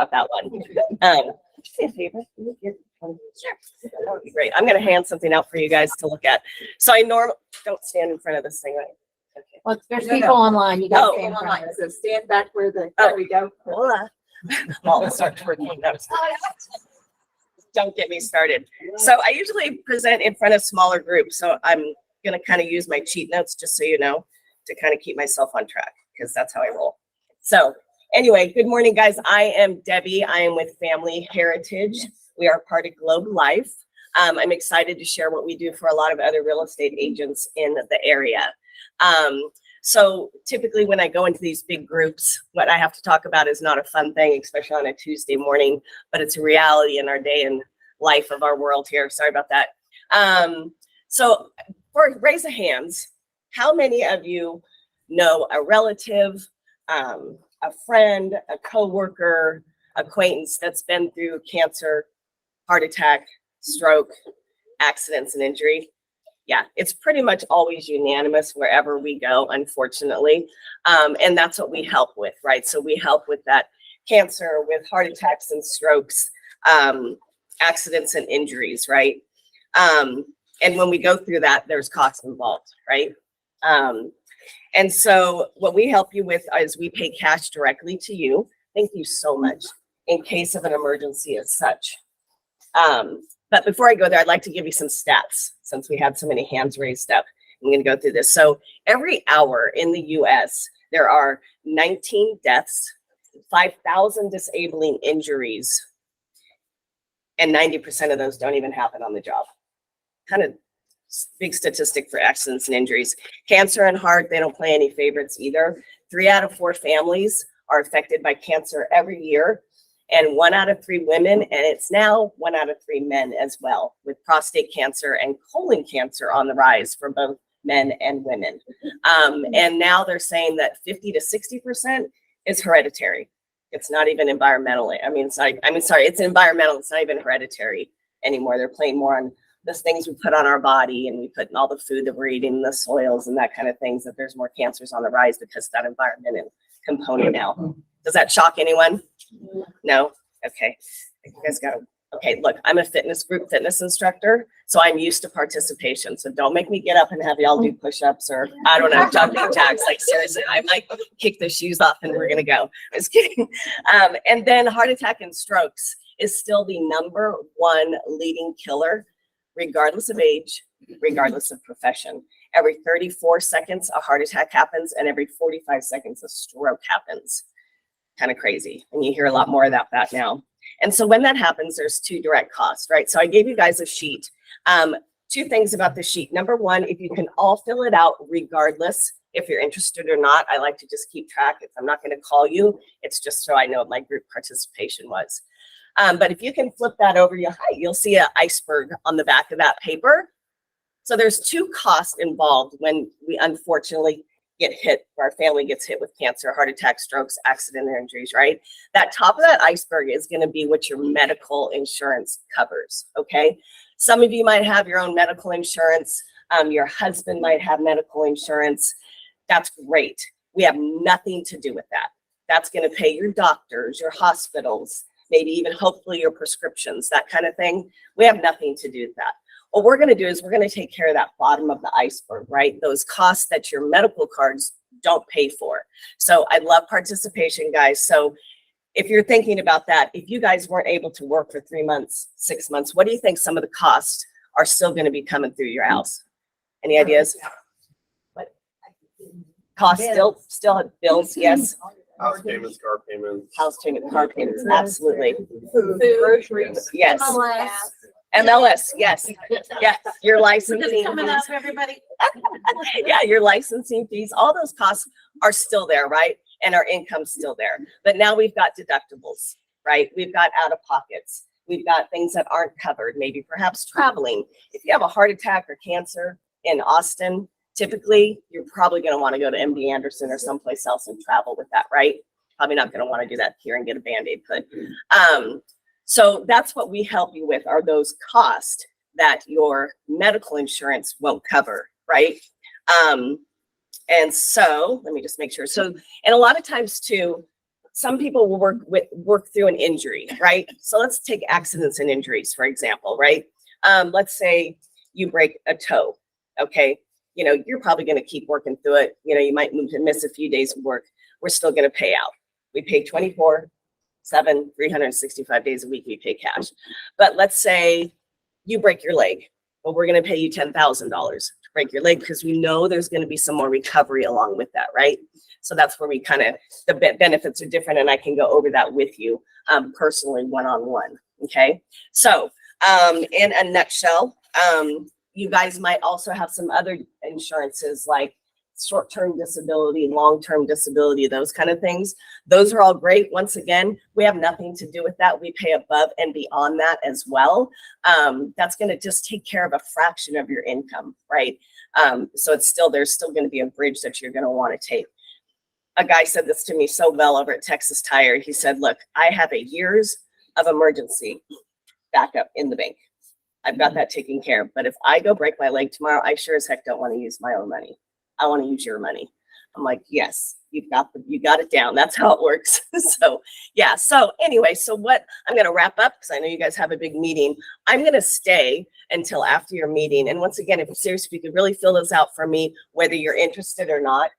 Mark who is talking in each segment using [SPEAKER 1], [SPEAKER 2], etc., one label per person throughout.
[SPEAKER 1] about that one. See a favor? Sure. That would be great. I'm going to hand something out for you guys to look at. So I normally don't stand in front of this thing, right? Okay.
[SPEAKER 2] Well, there's people online. You got to stand
[SPEAKER 3] online. So stand back where the,
[SPEAKER 1] Oh.
[SPEAKER 3] there we go.
[SPEAKER 1] Hola. I'll start twerking those. Don't get me started. So I usually present in front of smaller groups. So I'm going to kind of use my cheat notes, just so you know, to kind of keep myself on track, because that's how I roll. So anyway, good morning, guys. I am Debbie. I am with Family Heritage. We are part of Globe Life. I'm excited to share what we do for a lot of other real estate agents in the area. So typically when I go into these big groups, what I have to talk about is not a fun thing, especially on a Tuesday morning, but it's a reality in our day and life of our world here. Sorry about that. So for raise of hands, how many of you know a relative, a friend, a coworker, acquaintance that's been through cancer, heart attack, stroke, accidents, and injury? Yeah, it's pretty much always unanimous wherever we go, unfortunately. And that's what we help with, right? So we help with that cancer, with heart attacks and strokes, accidents and injuries, right? And when we go through that, there's costs involved, right? And so what we help you with is we pay cash directly to you. Thank you so much. In case of an emergency as such. But before I go there, I'd like to give you some stats since we had so many hands raised up. I'm going to go through this. So every hour in the US, there are 19 deaths, 5,000 disabling injuries, and 90% of those don't even happen on the job. Kind of big statistic for accidents and injuries. Cancer and heart, they don't play any favorites either. 3 out of 4 families are affected by cancer every year. And 1 out of 3 women, and it's now 1 out of 3 men as well, with prostate cancer and colon cancer on the rise for both men and women. And now they're saying that 50 to 60% is hereditary. It's not even environmentally. It's environmental. It's not even hereditary anymore. They're playing more on the things we put on our body, and we put in all the food that we're eating, the soils and that kind of things, that there's more cancers on the rise because of that environmental component now. Does that shock anyone? No? Okay. You guys got to, okay, look, I'm a fitness instructor, so I'm used to participation. So don't make me get up and have y'all do push-ups or, I don't know, jumping jacks. Like seriously, I might kick the shoes off and we're going to go. Just kidding. And then heart attack and strokes is still the #1 leading killer, regardless of age, regardless of profession. Every 34 seconds, a heart attack happens, and every 45 seconds, a stroke happens. Kind of crazy. And you hear a lot more about that now. And so when that happens, there's 2 direct costs, right? So I gave you guys a sheet. 2 things about the sheet. Number 1, if you can all fill it out regardless, if you're interested or not. I like to just keep track. If I'm not going to call you, it's just so I know what my group participation was. But if you can flip that over, you'll see an iceberg on the back of that paper. So there's 2 costs involved when we unfortunately get hit, or our family gets hit with cancer, heart attack, strokes, accident, or injuries, right? That top of that iceberg is going to be what your medical insurance covers, okay? Some of you might have your own medical insurance. Your husband might have medical insurance. That's great. We have nothing to do with that. That's going to pay your doctors, your hospitals, maybe even hopefully your prescriptions, that kind of thing. We have nothing to do with that. What we're going to do is we're going to take care of that bottom of the iceberg, right? Those costs that your medical cards don't pay for. So I love participation, guys. So if you're thinking about that, if you guys weren't able to work for 3 months, 6 months, what do you think some of the costs are still going to be coming through your house? Any ideas? What costs still have bills? Yes.
[SPEAKER 4] House payments, car payments.
[SPEAKER 1] House payment, car payments, absolutely.
[SPEAKER 3] Food, groceries.
[SPEAKER 1] Yes. MLS, yes. Yeah, your licensing
[SPEAKER 2] Coming
[SPEAKER 1] fees.
[SPEAKER 2] up, everybody.
[SPEAKER 1] Yeah, your licensing fees, all those costs are still there, right? And our income's still there. But now we've got deductibles, right? We've got out of pockets. We've got things that aren't covered, maybe perhaps traveling. If you have a heart attack or cancer in Austin, typically you're probably going to want to go to MD Anderson or someplace else and travel with that, right? Probably not going to want to do that here and get a Band-Aid put. So that's what we help you with, are those costs that your medical insurance won't cover, right? And so let me just make sure. So, and a lot of times too, some people will work through an injury, right? So let's take accidents and injuries, for example, right? Let's say you break a toe, okay? You know, you're probably going to keep working through it. You know, you might miss a few days of work. We're still going to pay out. We pay 24/7, 365 days a week, we pay cash. But let's say you break your leg. Well, we're going to pay you $10,000 to break your leg because we know there's going to be some more recovery along with that, right? So that's where we kind of, the benefits are different, and I can go over that with you personally, one-on-one, okay? So in a nutshell, you guys might also have some other insurances like short-term disability, long-term disability, those kind of things. Those are all great. Once again, we have nothing to do with that. We pay above and beyond that as well. That's going to just take care of a fraction of your income, right? So it's still, there's still going to be a bridge that you're going to want to take. A guy said this to me so well over at Texas Tire. He said, look, I have a years of emergency backup in the bank. I've got that taken care of. But if I go break my leg tomorrow, I sure as heck don't want to use my own money. I want to use your money. I'm like, yes, you got it down. That's how it works. So yeah. So anyway, so what I'm going to wrap up, because I know you guys have a big meeting. I'm going to stay until after your meeting. And once again, if seriously, you could really fill those out for me, whether you're interested or not.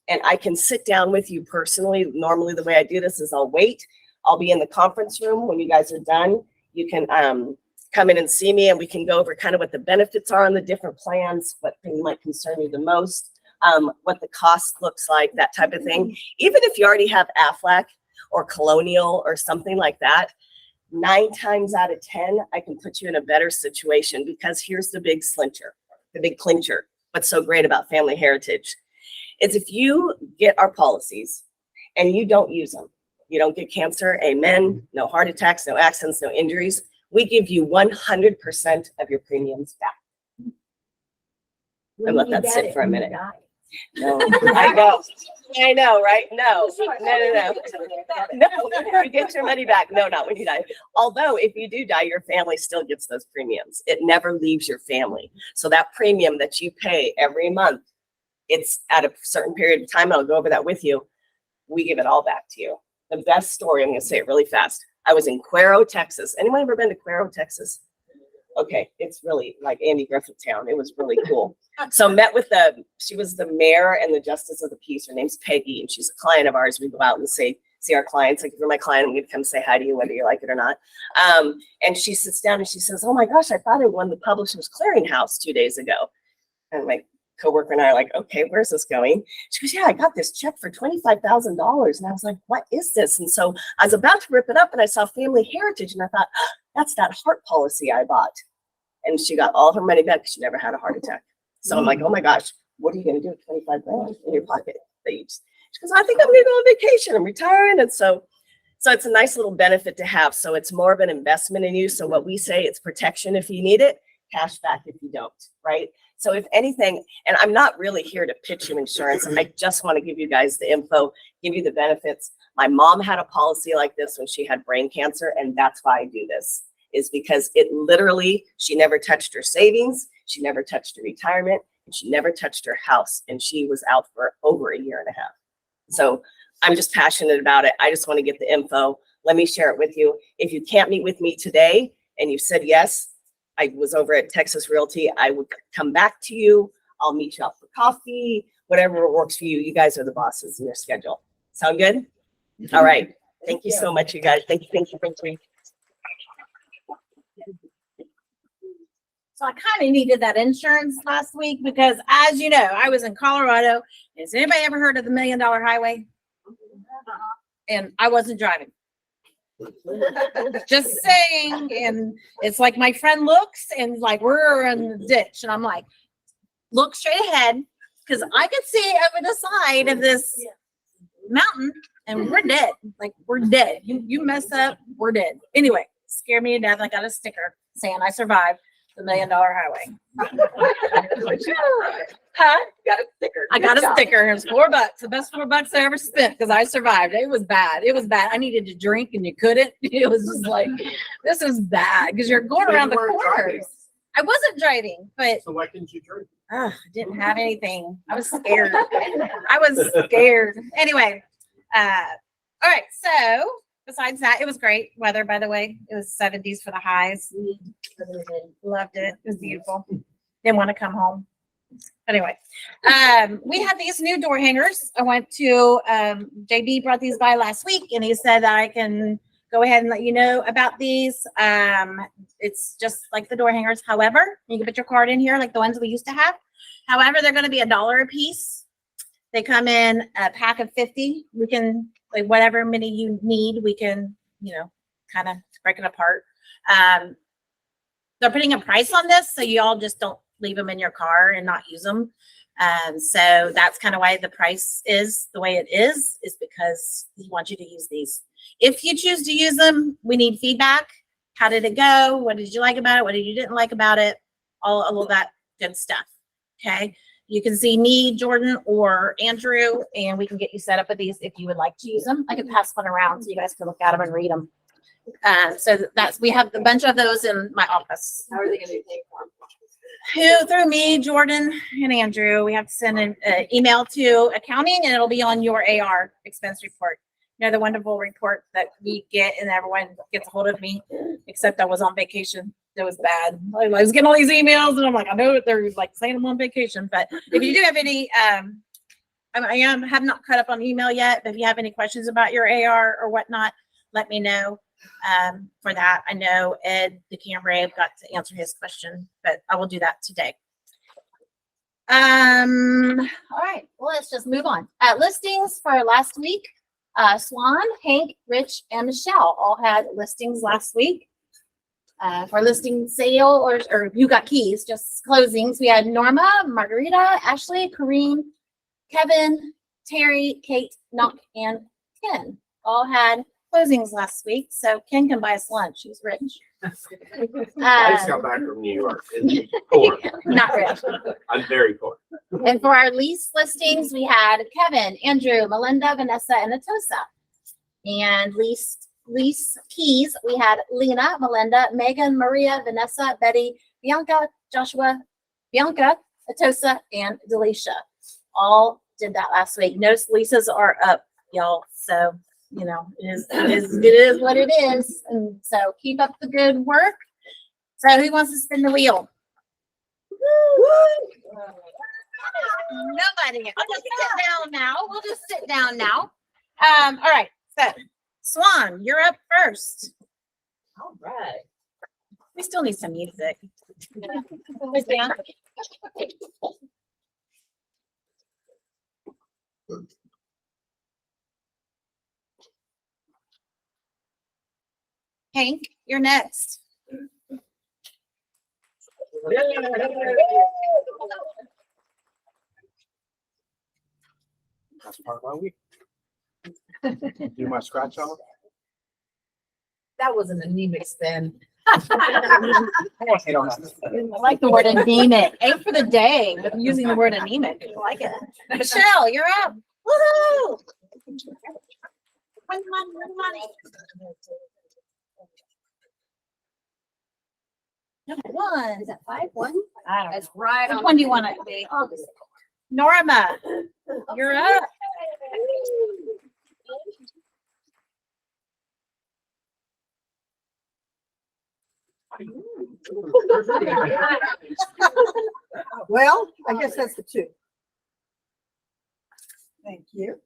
[SPEAKER 1] And I can sit down with you personally. Normally the way I do this is I'll wait. I'll be in the conference room when you guys are done. You can come in and see me, and we can go over kind of what the benefits are on the different plans, what thing might concern you the most, what the cost looks like, that type of thing. Even if you already have Aflac or Colonial or something like that, 9 times out of 10, I can put you in a better situation, because here's the big clincher. What's so great about Family Heritage is if you get our policies and you don't use them, you don't get cancer, amen, no heart attacks, no accidents, no injuries, we give you 100% of your premiums back. And let that sit for a minute. No, I know, right? No, you get your money back. No, not when you die. Although if you do die, your family still gets those premiums. It never leaves your family. So that premium that you pay every month, it's at a certain period of time. I'll go over that with you. We give it all back to you. The best story, I'm going to say it really fast. I was in Cuero, Texas. Anyone ever been to Cuero, Texas? Okay, it's really like Andy Griffith Town. It was really cool. So met with she was the mayor and the justice of the peace. Her name's Peggy, and she's a client of ours. We go out and see our clients. Like, if you're my client, I'm going to come say hi to you, whether you like it or not. And she sits down and she says, oh my gosh, I thought I won the Publishers Clearinghouse 2 days ago. And my coworker and I are like, okay, where's this going? She goes, yeah, I got this check for $25,000. And I was like, what is this? And so I was about to rip it up, and I saw Family Heritage, and I thought, oh, that's that heart policy I bought. And she got all her money back because she never had a heart attack. So I'm like, oh my gosh, what are you going to do with 25 grand in your pocket? She goes, I think I'm going to go on vacation. I'm retiring. And so it's a nice little benefit to have. So it's more of an investment in you. So what we say, it's protection if you need it, cash back if you don't, right? So if anything, and I'm not really here to pitch you insurance. I just want to give you guys the info, give you the benefits. My mom had a policy like this when she had brain cancer, and that's why I do this, is because it literally, she never touched her savings, she never touched her retirement, and she never touched her house, and she was out for over a year and a half. So I'm just passionate about it. I just want to get the info. Let me share it with you. If you can't meet with me today and you said yes, I was over at Texas Realty, I would come back to you. I'll meet you out for coffee, whatever works for you. You guys are the bosses in your schedule. Sound good? All right. Thank you so much, you guys. Thank you for me.
[SPEAKER 2] So I kind of needed that insurance last week because, as you know, I was in Colorado. Has anybody ever heard of the $1 Million Highway? And I wasn't driving. Just saying. And it's like my friend looks and like, we're in the ditch. And I'm like, look straight ahead, because I could see over the side of this mountain and we're dead. Like, we're dead. You mess up, we're dead. Anyway, scared me to death. I got a sticker saying I survived the $1 Million Highway. Huh?
[SPEAKER 3] Got a sticker.
[SPEAKER 2] I got a sticker. It was $4. The best $4 I ever spent, because I survived. It was bad. It was bad. I needed to drink and you couldn't. It was just like, this is bad, because you're going around the corners. I wasn't driving, but
[SPEAKER 4] So why couldn't you drink?
[SPEAKER 2] I didn't have anything. I was scared. I was scared. Anyway, All right. So besides that, it was great weather, by the way. It was 70s for the highs. Loved it. It was beautiful. Didn't want to come home. Anyway, we had these new door hangers. I went to JB brought these by last week, and he said that I can go ahead and let you know about these. It's just like the door hangers. However, you can put your card in here like the ones we used to have. However, they're going to be $1 a piece. They come in a pack of 50. We can, like, whatever many you need, we can, kind of break it apart. They're putting a price on this, so you all just don't leave them in your car and not use them. So that's kind of why the price is the way it is because we want you to use these. If you choose to use them, we need feedback. How did it go? What did you like about it? What did you didn't like about it? All of that good stuff. Okay. You can see me, Jordan, or Andrew, and we can get you set up with these if you would like to use them. I can pass one around so you guys can look at them and read them. So we have a bunch of those in my office.
[SPEAKER 3] How are they going to be paid for?
[SPEAKER 2] Through me, Jordan, and Andrew. We have to send an email to accounting, and it'll be on your AR expense report. The wonderful report that we get, and everyone gets a hold of me, except I was on vacation. It was bad. I was getting all these emails, and I'm like, I know they're like saying I'm on vacation, but if you do have any, have not caught up on email yet. But if you have any questions about your AR or whatnot, let me know. For that, I know Ed the camera got to answer his question, but I will do that today. All right, well, let's just move on. Listings for last week. Swan, Hank, Rich, and Michelle all had listings last week. For listing sale or you got keys, just closings. We had Norma, Margarita, Ashley, Kareem, Kevin, Terry, Kate, Knock, and Ken all had closings last week. So Ken can buy us lunch. He's rich.
[SPEAKER 4] I just got back from New York. It's poor.
[SPEAKER 2] Not rich.
[SPEAKER 4] I'm very poor.
[SPEAKER 2] And for our lease listings, we had Kevin, Andrew, Melinda, Vanessa, and Atosa. And lease keys, we had Lena, Melinda, Megan, Maria, Vanessa, Betty, Bianca, Joshua, Bianca, Atosa, and Delisha. All did that last week. Notice leases are up, y'all. So, it is what it is. And so keep up the good work. So who wants to spin the wheel? Nobody. I'll just sit down now. We'll just sit down now. All right. So Swan, you're up first.
[SPEAKER 3] All right.
[SPEAKER 2] We still need some music. Hank, you're next.
[SPEAKER 4] That's part of my week. Do my scratch off.
[SPEAKER 3] That was an anemic spin.
[SPEAKER 2] I like the word anemic. A for the day with using the word anemic. I like it. Michelle, you're up. Woohoo! Number one.
[SPEAKER 3] Is that 5-1?
[SPEAKER 2] I don't know.
[SPEAKER 3] That's right.
[SPEAKER 2] Which one do you want it to be? Norma, you're up.
[SPEAKER 5] Well, I guess that's the 2. Thank you.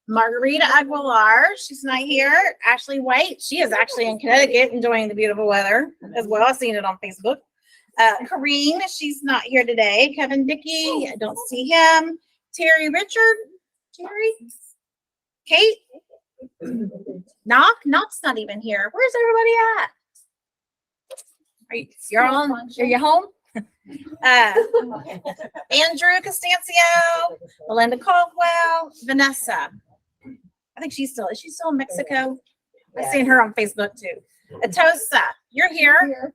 [SPEAKER 2] Margarita Aguilar, she's not here. Ashley White, she is actually in Connecticut enjoying the beautiful weather as well. I've seen it on Facebook. Kareem, she's not here today. Kevin Dickey, I don't see him. Terry Richard, Terry, Kate, Knock's not even here. Where's everybody at? Are you home? Andrew Costancio, Melinda Caldwell, Vanessa. I think is she still in Mexico? I've seen her on Facebook too. Atosa, you're here.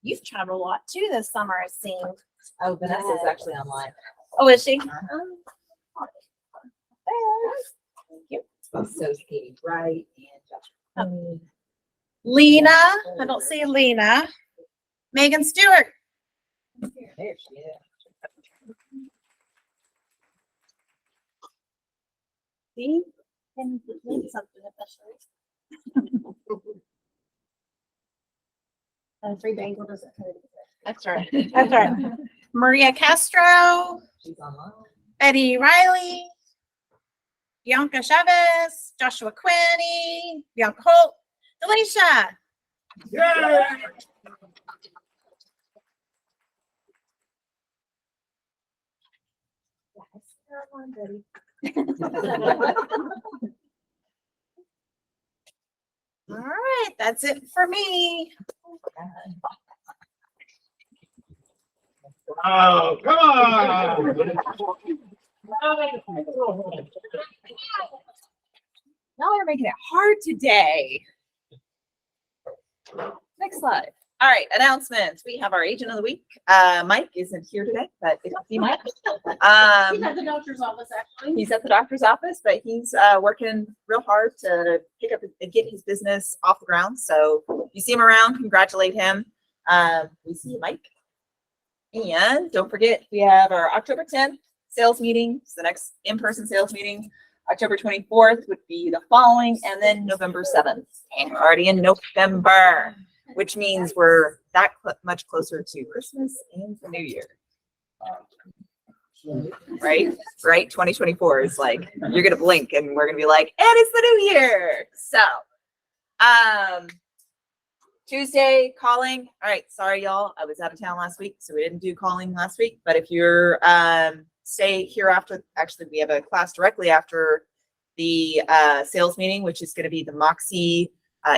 [SPEAKER 2] You've traveled a lot too this summer, it seems.
[SPEAKER 3] Oh, Vanessa's actually online.
[SPEAKER 2] Oh, is she?
[SPEAKER 3] So is Katie Wright and Josh.
[SPEAKER 2] Lena, I don't see Lena. Megan Stewart,
[SPEAKER 3] There she is.
[SPEAKER 2] See? And it means something officially.
[SPEAKER 3] Free bangle doesn't hurt.
[SPEAKER 2] That's right. That's right. Maria Castro,
[SPEAKER 3] She's online.
[SPEAKER 2] Betty Riley, Bianca Chavez, Joshua Quinney, Bianca Holt, Delisha. All right, that's it for me.
[SPEAKER 4] Oh, come on.
[SPEAKER 6] Y'all are making it hard today. Next slide. All right, announcements. We have our agent of the week. Mike isn't here today, but if you see Mike,
[SPEAKER 2] He's at the doctor's office, actually.
[SPEAKER 6] he's at the doctor's office, but he's working real hard to pick up and get his business off the ground. So if you see him around, congratulate him. We see you, Mike. And don't forget, we have our October 10th sales meeting. It's the next in-person sales meeting. October 24th would be the following, and then November 7th. And we're already in November, which means we're that much closer to Christmas and the New Year. Right? 2024 is like, you're going to blink and we're going to be like, and it's the New Year. So, Tuesday calling. All right. Sorry, y'all. I was out of town last week, so we didn't do calling last week. But if you're stay here after, actually, we have a class directly after the sales meeting, which is going to be the Moxie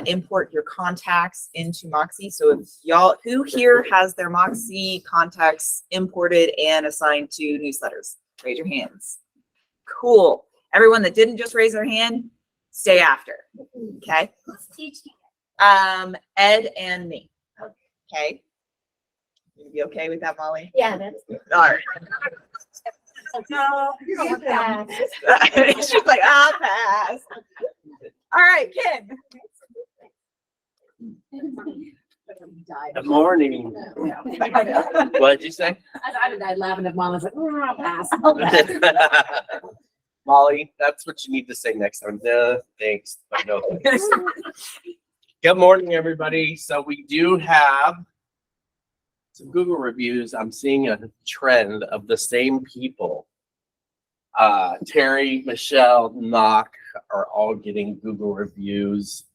[SPEAKER 6] import your contacts into Moxie. So if y'all, who here has their Moxie contacts imported and assigned to newsletters? Raise your hands. Cool. Everyone that didn't just raise their hand, stay after. Okay.
[SPEAKER 2] Who's teaching?
[SPEAKER 6] Ed and me. Okay. You be okay with that, Molly?
[SPEAKER 2] Yeah, that's
[SPEAKER 6] All right.
[SPEAKER 2] no. You don't want that.
[SPEAKER 6] She's like, I'll pass. All right, Ken.
[SPEAKER 4] Good morning. What did you say?
[SPEAKER 3] I died laughing at mom. I was like, I'll pass.
[SPEAKER 4] Molly, that's what you need to say next time. No, thanks, but no thanks. Good morning, everybody. So we do have some Google reviews. I'm seeing a trend of the same people. Terry, Michelle, Knock are all getting Google reviews.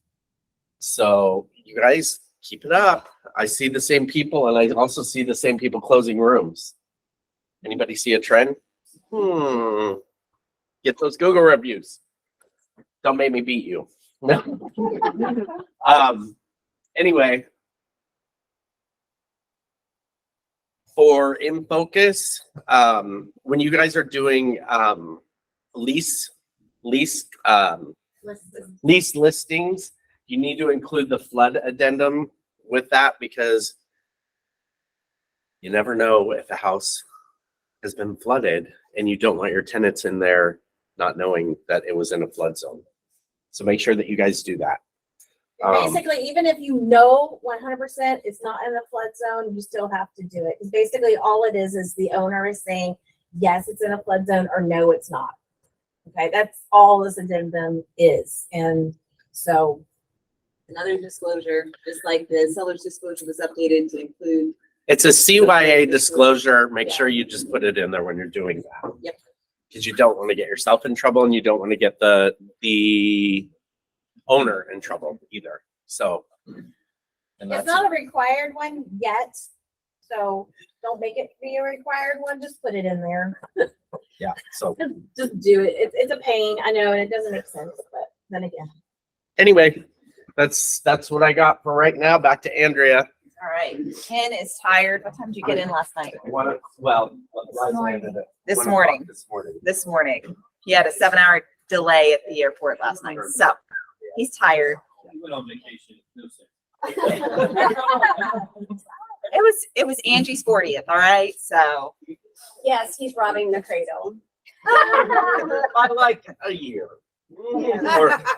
[SPEAKER 4] So you guys keep it up. I see the same people, and I also see the same people closing rooms. Anybody see a trend? Get those Google reviews. Don't make me beat you. Anyway, for In Focus, when you guys are doing lease listings, you need to include the flood addendum with that, because you never know if a house has been flooded and you don't want your tenants in there not knowing that it was in a flood zone. So make sure that you guys do that.
[SPEAKER 3] Basically, even if you know 100% it's not in the flood zone, you still have to do it. Because basically all it is the owner is saying, yes, it's in a flood zone, or no, it's not. Okay, that's all this addendum is. And so
[SPEAKER 6] Another disclosure, just like the seller's disclosure was updated to include.
[SPEAKER 4] It's a CYA disclosure. Make sure you just put it in there when you're doing that.
[SPEAKER 6] Yep.
[SPEAKER 4] Because you don't want to get yourself in trouble, and you don't want to get the owner in trouble either. So, and
[SPEAKER 3] it's
[SPEAKER 4] that's
[SPEAKER 3] not a required one yet. So don't make it be a required one. Just put it in there.
[SPEAKER 4] yeah. So
[SPEAKER 3] Just do it. It's a pain. I know, and it doesn't make sense, but then again.
[SPEAKER 4] anyway, that's what I got for right now. Back to Andrea.
[SPEAKER 6] All right, Ken is tired. What time did you get in last night? This morning. This morning. He had a 7-hour delay at the airport last night, so he's tired.
[SPEAKER 7] Went on vacation. No
[SPEAKER 6] It was Angie's 40th. All right, so
[SPEAKER 3] Yes, he's robbing the cradle.
[SPEAKER 4] I like a year.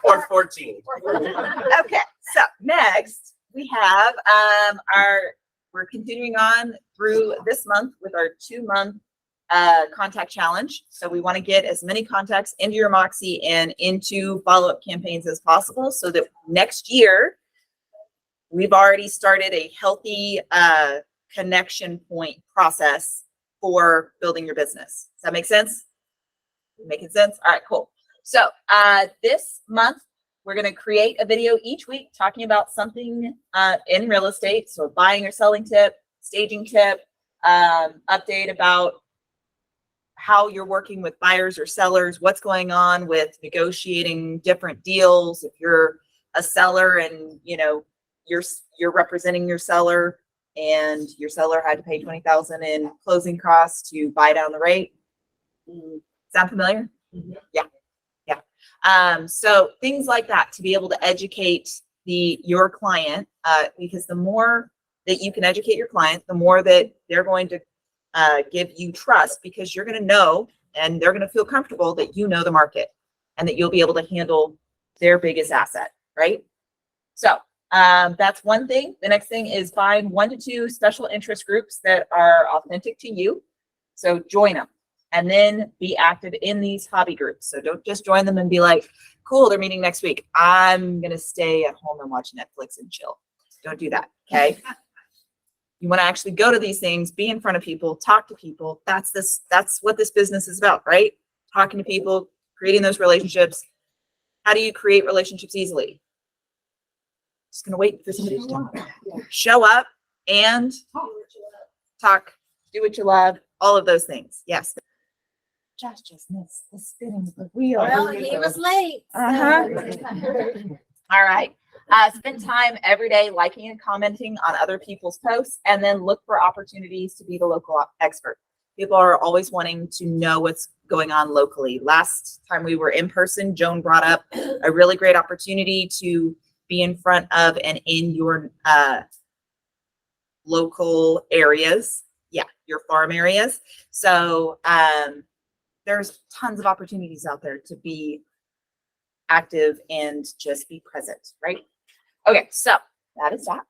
[SPEAKER 4] Or 14.
[SPEAKER 6] okay. So next we have our we're continuing on through this month with our 2-month contact challenge. So we want to get as many contacts into your Moxie and into follow-up campaigns as possible so that next year we've already started a healthy connection point process for building your business. Does that make sense? Making sense? All right, cool. So this month, we're going to create a video each week talking about something in real estate. So buying or selling tip, staging tip, update about how you're working with buyers or sellers, what's going on with negotiating different deals. If you're a seller and you're representing your seller and your seller had to pay $20,000 in closing costs to buy down the rate. Sound familiar? Yeah. So things like that to be able to educate your client, because the more that you can educate your client, the more that they're going to give you trust, because you're going to know and they're going to feel comfortable that you know the market and that you'll be able to handle their biggest asset, right? So that's one thing. The next thing is find 1 to 2 special interest groups that are authentic to you. So join them. And then be active in these hobby groups. So don't just join them and be like, cool, they're meeting next week. I'm going to stay at home and watch Netflix and chill. Don't do that. Okay. You want to actually go to these things, be in front of people, talk to people. That's what this business is about, right? Talking to people, creating those relationships. How do you create relationships easily? Just going to wait for somebody to talk. Show up and talk, do what you love, all of those things. Yes. Josh just missed the spinning of the wheel.
[SPEAKER 3] Well, he was late. so-
[SPEAKER 6] All right. Spend time every day liking and commenting on other people's posts, and then look for opportunities to be the local expert. People are always wanting to know what's going on locally. Last time we were in person, Joan brought up a really great opportunity to be in front of and in your local areas. Yeah, your farm areas. So there's tons of opportunities out there to be active and just be present, right? Okay, so that is that.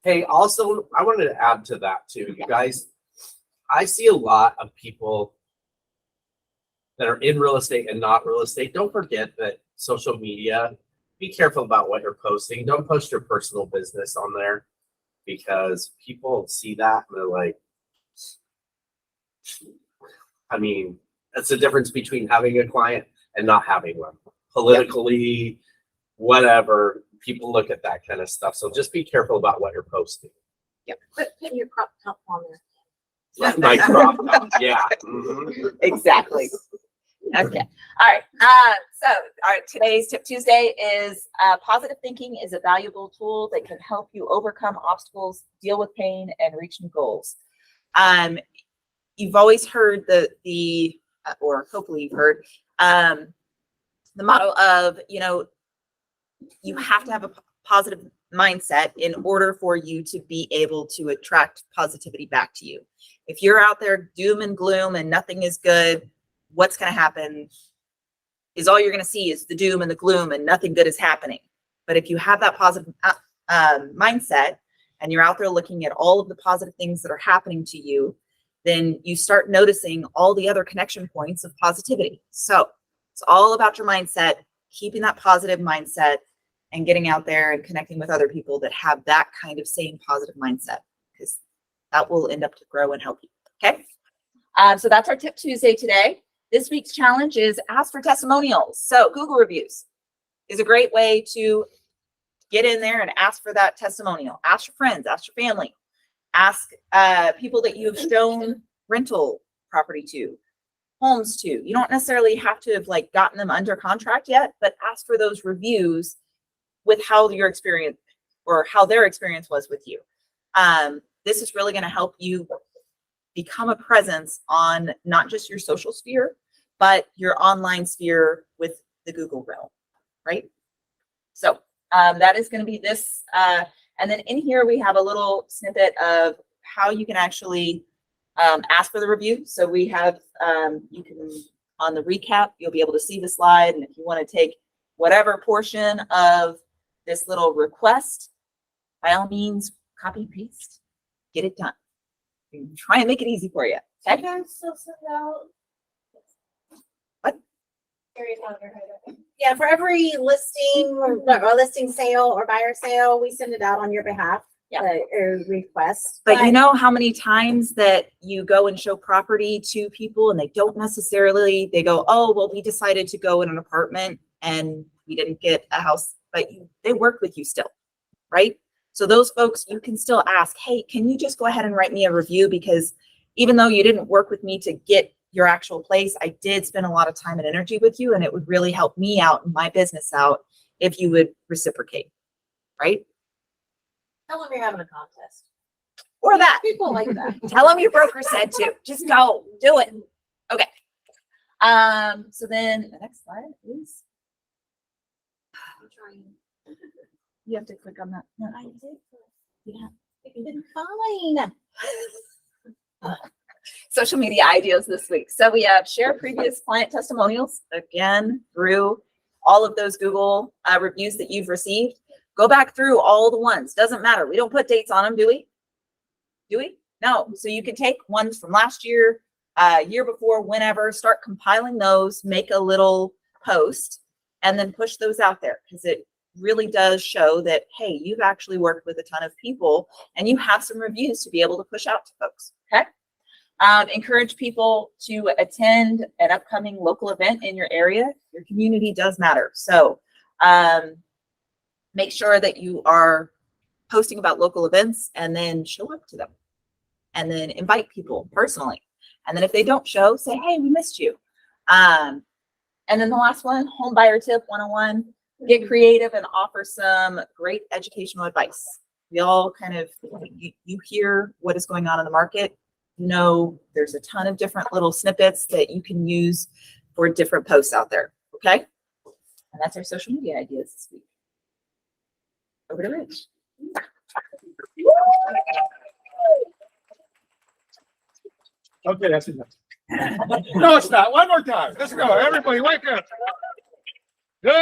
[SPEAKER 4] Hey, also, I wanted to add to that too, you guys. I see a lot of people that are in real estate and not real estate. Don't forget that social media, be careful about what you're posting. Don't post your personal business on there, because people see that and they're like, I mean, that's the difference between having a client and not having one. Politically, whatever, people look at that kind of stuff. So just be careful about what you're posting.
[SPEAKER 3] Put your crop top on there.
[SPEAKER 4] My crop top, yeah. Mhm.
[SPEAKER 6] Exactly. Okay. All right. So today's Tip Tuesday is positive thinking is a valuable tool that can help you overcome obstacles, deal with pain, and reach new goals. You've always heard the or hopefully you've heard the motto of, you have to have a positive mindset in order for you to be able to attract positivity back to you. If you're out there doom and gloom and nothing is good, what's going to happen is all you're going to see is the doom and the gloom and nothing good is happening. But if you have that positive mindset and you're out there looking at all of the positive things that are happening to you, then you start noticing all the other connection points of positivity. So it's all about your mindset, keeping that positive mindset and getting out there and connecting with other people that have that kind of same positive mindset, because that will end up to grow and help you. Okay. So that's our Tip Tuesday today. This week's challenge is ask for testimonials. So Google reviews is a great way to get in there and ask for that testimonial. Ask your friends, ask your family, ask people that you have shown rental property to, homes to. You don't necessarily have to have gotten them under contract yet, but ask for those reviews with how your experience or how their experience was with you. This is really going to help you become a presence on not just your social sphere, but your online sphere with the Google realm, right? So that is going to be this. And then in here, we have a little snippet of how you can actually ask for the review. So we have, you can, on the recap, you'll be able to see the slide. And if you want to take whatever portion of this little request, by all means, copy and paste get it done. Try and make it easy for you. Okay?
[SPEAKER 3] You guys still send out?
[SPEAKER 6] What?
[SPEAKER 3] Yeah, for every listing or listing sale or buyer sale, we send it out on your behalf.
[SPEAKER 6] Yeah.
[SPEAKER 3] A request.
[SPEAKER 6] But you know how many times that you go and show property to people and they don't necessarily, they go, oh, well, we decided to go in an apartment and we didn't get a house, but they work with you still, right? So those folks, you can still ask, hey, can you just go ahead and write me a review? Because even though you didn't work with me to get your actual place, I did spend a lot of time and energy with you, and it would really help me out and my business out if you would reciprocate, right?
[SPEAKER 3] Tell them you're having a contest.
[SPEAKER 6] Or that.
[SPEAKER 3] People like that.
[SPEAKER 6] Tell them your broker said to. Just go, do it. Okay. So then the next slide is. You have to click on that. No,
[SPEAKER 3] I did.
[SPEAKER 6] yeah.
[SPEAKER 3] You've been fine.
[SPEAKER 6] Social media ideas this week. So we have share previous client testimonials again through all of those Google reviews that you've received. Go back through all the ones. Doesn't matter. We don't put dates on them, do we? Do we? No. So you can take ones from last year, year before, whenever, start compiling those, make a little post, and then push those out there, because it really does show that, hey, you've actually worked with a ton of people and you have some reviews to be able to push out to folks. Okay. Encourage people to attend an upcoming local event in your area. Your community does matter. So make sure that you are posting about local events and then show up to them and then invite people personally. And then if they don't show, say, hey, we missed you. And then the last one, home buyer tip 101, get creative and offer some great educational advice. We all kind of, you hear what is going on in the market. You know, there's a ton of different little snippets that you can use for different posts out there. Okay. And that's our social media ideas this week. Over to Rich.
[SPEAKER 8] Okay, that's enough. No, it's not. One more time. Let's go. Everybody, wake up. Good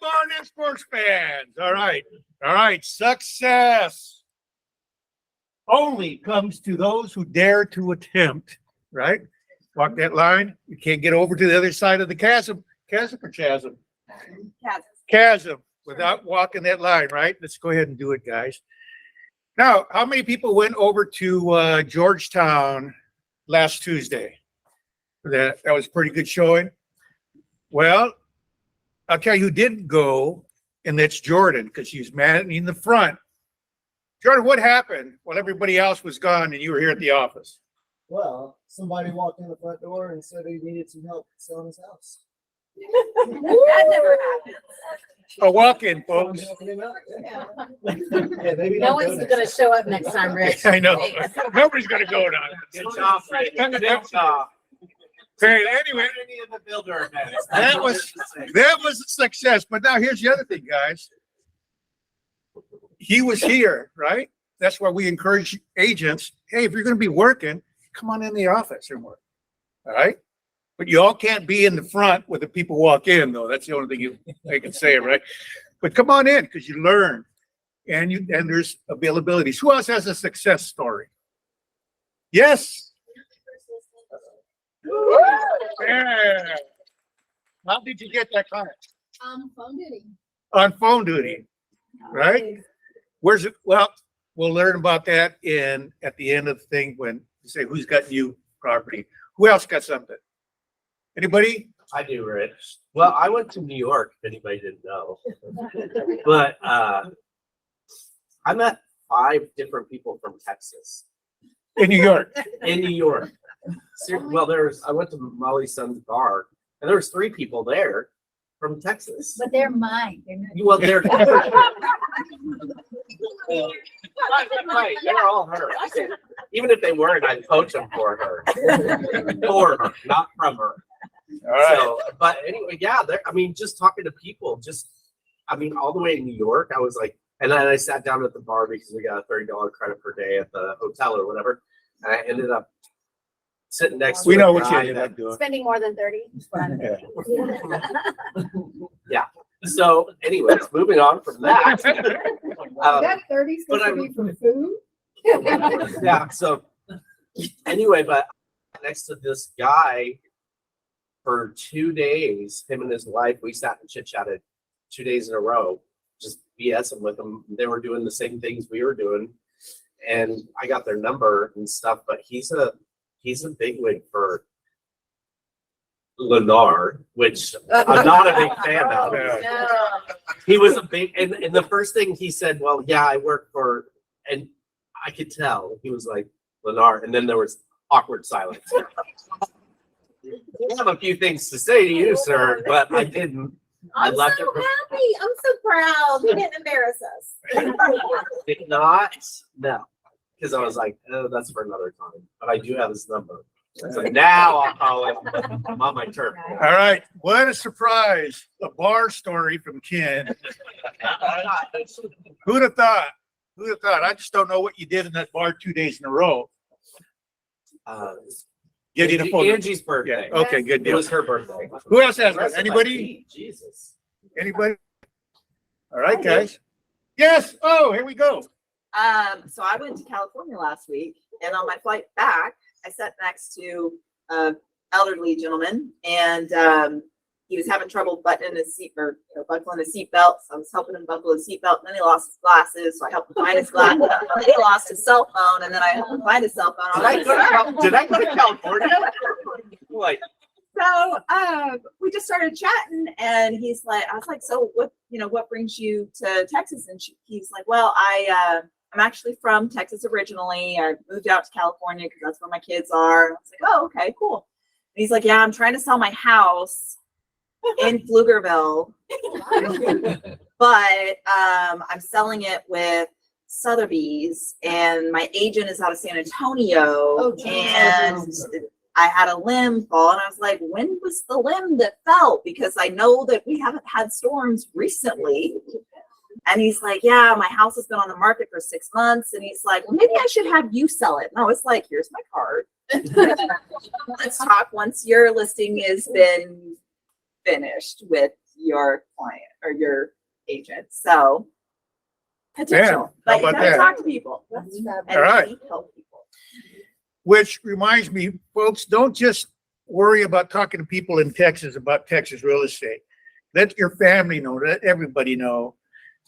[SPEAKER 8] morning, sports fans. All right. All right. Success only comes to those who dare to attempt, right? Walk that line. You can't get over to the other side of the chasm or chasm? Chasm without walking that line, right? Let's go ahead and do it, guys. Now, how many people went over to Georgetown last Tuesday? That was a pretty good showing. Well, I'll tell you who didn't go, and that's Jordan, because she's manning the front. Jordan, what happened while everybody else was gone and you were here at the office?
[SPEAKER 9] Well, somebody walked in the front door and said he needed some help selling his house.
[SPEAKER 3] That never happened.
[SPEAKER 8] A walk-in, folks.
[SPEAKER 9] Yeah, maybe
[SPEAKER 3] No
[SPEAKER 9] don't
[SPEAKER 3] one's
[SPEAKER 9] go
[SPEAKER 3] gonna show up next time, Rich.
[SPEAKER 8] I know. Nobody's gonna go now.
[SPEAKER 4] Good job, Fred. Good job.
[SPEAKER 8] Okay, anyway,
[SPEAKER 4] The builder events.
[SPEAKER 8] that was a success. But now here's the other thing, guys. He was here, right? That's why we encourage agents. Hey, if you're going to be working, come on in the office and work. All right. But you all can't be in the front where the people walk in, though. That's the only thing I can say, right? But come on in, because you learn, and there's availabilities. Who else has a success story? Yes. Yeah. How did you get that client?
[SPEAKER 5] Phone duty.
[SPEAKER 8] On phone duty, right? Where's it? Well, we'll learn about that at the end of the thing when you say who's got new property. Who else got something? Anybody?
[SPEAKER 4] I do, Rich. Well, I went to New York, if anybody didn't know. But I met 5 different people from Texas.
[SPEAKER 8] In New York.
[SPEAKER 4] In New York. Well, I went to Molly's son's bar, and there was 3 people there from Texas.
[SPEAKER 2] But they're mine. They're not-
[SPEAKER 4] Well, they're right. They're all her. Even if they weren't, I'd coach them for her. For her, not from her.
[SPEAKER 8] All right.
[SPEAKER 4] So, but anyway, yeah, I mean, just talking to people, all the way in New York, I was like, and then I sat down at the bar because we got a $30 credit per day at the hotel or whatever. And I ended up sitting next to
[SPEAKER 8] We
[SPEAKER 4] a
[SPEAKER 8] know what you
[SPEAKER 4] guy
[SPEAKER 8] ended
[SPEAKER 4] that-
[SPEAKER 8] up doing.
[SPEAKER 3] Spending more than 30 is what I'm
[SPEAKER 8] Yeah.
[SPEAKER 4] So anyways, moving on from that.
[SPEAKER 5] That 30
[SPEAKER 4] but
[SPEAKER 5] supposed to be for food?
[SPEAKER 4] Yeah, so anyway, but next to this guy for 2 days, him and his wife, we sat and chit chatted 2 days in a row, just BSing with them. They were doing the same things we were doing. And I got their number and stuff, but he's a bigwig for Lennar, which I'm not a big fan of. He was a big, and the first thing he said, well, yeah, I work for, and I could tell he was like Lennar, and then there was awkward silence. I have a few things to say to you, sir, but I didn't.
[SPEAKER 3] I'm so
[SPEAKER 4] left
[SPEAKER 3] happy.
[SPEAKER 4] it
[SPEAKER 3] I'm so proud. You didn't embarrass us.
[SPEAKER 4] Did not, no, because I was like, oh, that's for another time. But I do have his number. So now I'll call him. I'm on my turn.
[SPEAKER 8] All right, what a surprise. A bar story from Ken. Who'd have thought? Who'd have thought? I just don't know what you did in that bar 2 days in a row. Getting a phone.
[SPEAKER 4] Angie's birthday.
[SPEAKER 8] Yeah, okay, good
[SPEAKER 4] It
[SPEAKER 8] deal.
[SPEAKER 4] was her birthday.
[SPEAKER 8] Who else has one? Anybody?
[SPEAKER 4] Jesus.
[SPEAKER 8] Anybody? All right, guys. Yes. Oh, here we go.
[SPEAKER 6] So I went to California last week, and on my flight back, I sat next to an elderly gentleman, and he was having trouble buttoning his seat or buckling his seatbelt. So I was helping him buckle his seatbelt, and then he lost his glasses. So I helped him find his glasses. Then he lost his cell phone, and then I helped him find his cell phone.
[SPEAKER 4] Did I go to California? Like,
[SPEAKER 6] So we just started chatting, and he's like, I was like, so what brings you to Texas? And he's like, well, I'm actually from Texas originally. I moved out to California because that's where my kids are. And I was like, oh, okay, cool. And he's like, yeah, I'm trying to sell my house in Pflugerville, but I'm selling it with Sotheby's, and my agent is out of San Antonio, and I had a limb fall, and I was like, when was the limb that fell? Because I know that we haven't had storms recently. And he's like, yeah, my house has been on the market for 6 months. And he's like, well, maybe I should have you sell it. And I was like, here's my card. Let's talk once your listing has been finished with your client or your agent. So potential.
[SPEAKER 8] Yeah, how
[SPEAKER 6] But you
[SPEAKER 8] about
[SPEAKER 6] gotta
[SPEAKER 8] that?
[SPEAKER 6] talk to people.
[SPEAKER 3] That's
[SPEAKER 6] And
[SPEAKER 8] All right.
[SPEAKER 6] help people.
[SPEAKER 8] Which reminds me, folks, don't just worry about talking to people in Texas about Texas real estate. Let your family know, let everybody know.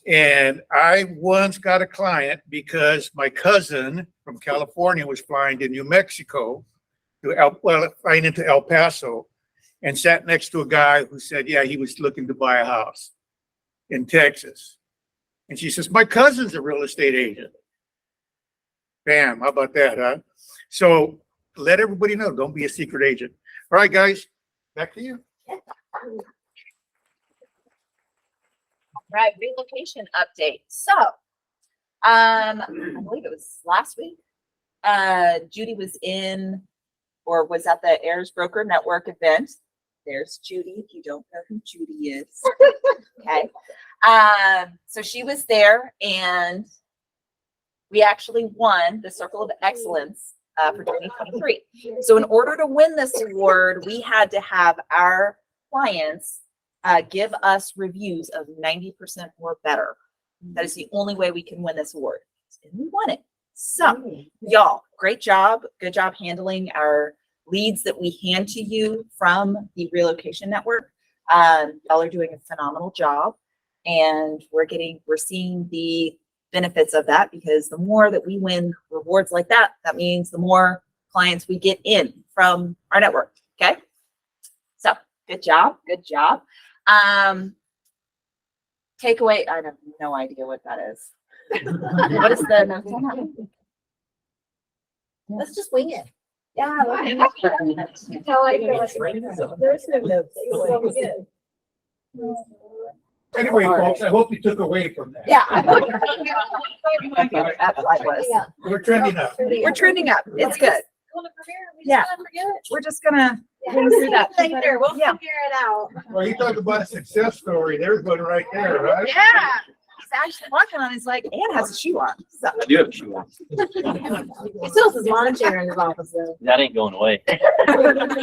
[SPEAKER 8] And I once got a client because my cousin from California was flying to New Mexico flying into El Paso, and sat next to a guy who said, yeah, he was looking to buy a house in Texas. And she says, my cousin's a real estate agent. Bam, how about that, huh? So let everybody know, don't be a secret agent. All right, guys, back to you.
[SPEAKER 6] Right, relocation update. So, I believe it was last week. Judy was was at the Heirs Broker Network event. There's Judy, if you don't know who Judy is. Okay. So she was there, and we actually won the Circle of Excellence for 2023. So in order to win this award, we had to have our clients give us reviews of 90% or better. That is the only way we can win this award. And we won it. So, y'all, great job. Good job handling our leads that we hand to you from the Relocation Network. Y'all are doing a phenomenal job. And we're seeing the benefits of that, because the more that we win rewards like that, that means the more clients we get in from our network. Okay. So good job. Good job. Takeaway. I have no idea what that is. What is the notes on that?
[SPEAKER 3] Let's just wing it.
[SPEAKER 6] Yeah.
[SPEAKER 3] No idea. There's no notes.
[SPEAKER 8] Anyway, folks, I hope you took away from that.
[SPEAKER 6] Yeah.
[SPEAKER 8] We're trending up.
[SPEAKER 6] We're trending up. It's good. Yeah. We're just gonna go through that.
[SPEAKER 3] Later, we'll
[SPEAKER 6] Yeah.
[SPEAKER 3] figure it out.
[SPEAKER 8] Well, you talk about a success story. There's one right there, right?
[SPEAKER 6] Yeah. He's actually walking on. He's like, Ann has a shoe on. So.
[SPEAKER 7] I do have a shoe on.
[SPEAKER 3] He still has his lawn chair in his office though.
[SPEAKER 7] That ain't going away.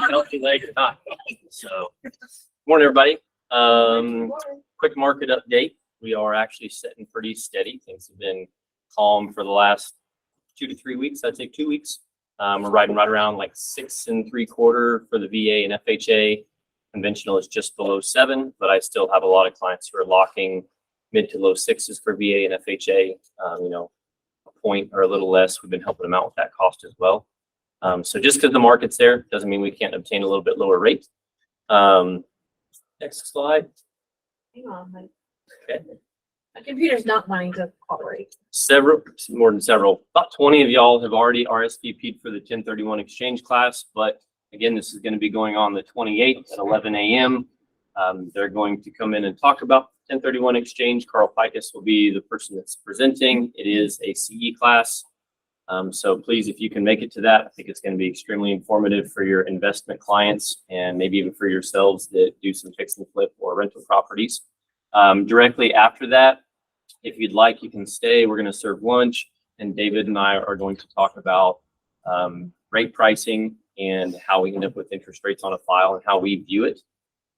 [SPEAKER 7] Healthy leg or not. So, morning, everybody. Quick market update. We are actually sitting pretty steady. Things have been calm for the last 2 to 3 weeks. I'd say 2 weeks. We're riding right around like 6 3/4 for the VA and FHA. Conventional is just below 7, but I still have a lot of clients who are locking mid to low 6s for VA and FHA. A point or a little less. We've been helping them out with that cost as well. So just because the market's there doesn't mean we can't obtain a little bit lower rate. Next slide.
[SPEAKER 3] Hang on.
[SPEAKER 7] Okay.
[SPEAKER 3] My computer's not wanting to cooperate.
[SPEAKER 7] More than several. About 20 of y'all have already RSVP'd for the 1031 exchange class, but again, this is going to be going on the 28th at 11 a.m. They're going to come in and talk about 1031 exchange. Carl Pikus will be the person that's presenting. It is a CE class. So please, if you can make it to that, I think it's going to be extremely informative for your investment clients and maybe even for yourselves that do some fix and flip or rental properties. Directly after that, if you'd like, you can stay. We're going to serve lunch, and David and I are going to talk about rate pricing and how we end up with interest rates on a file and how we view it.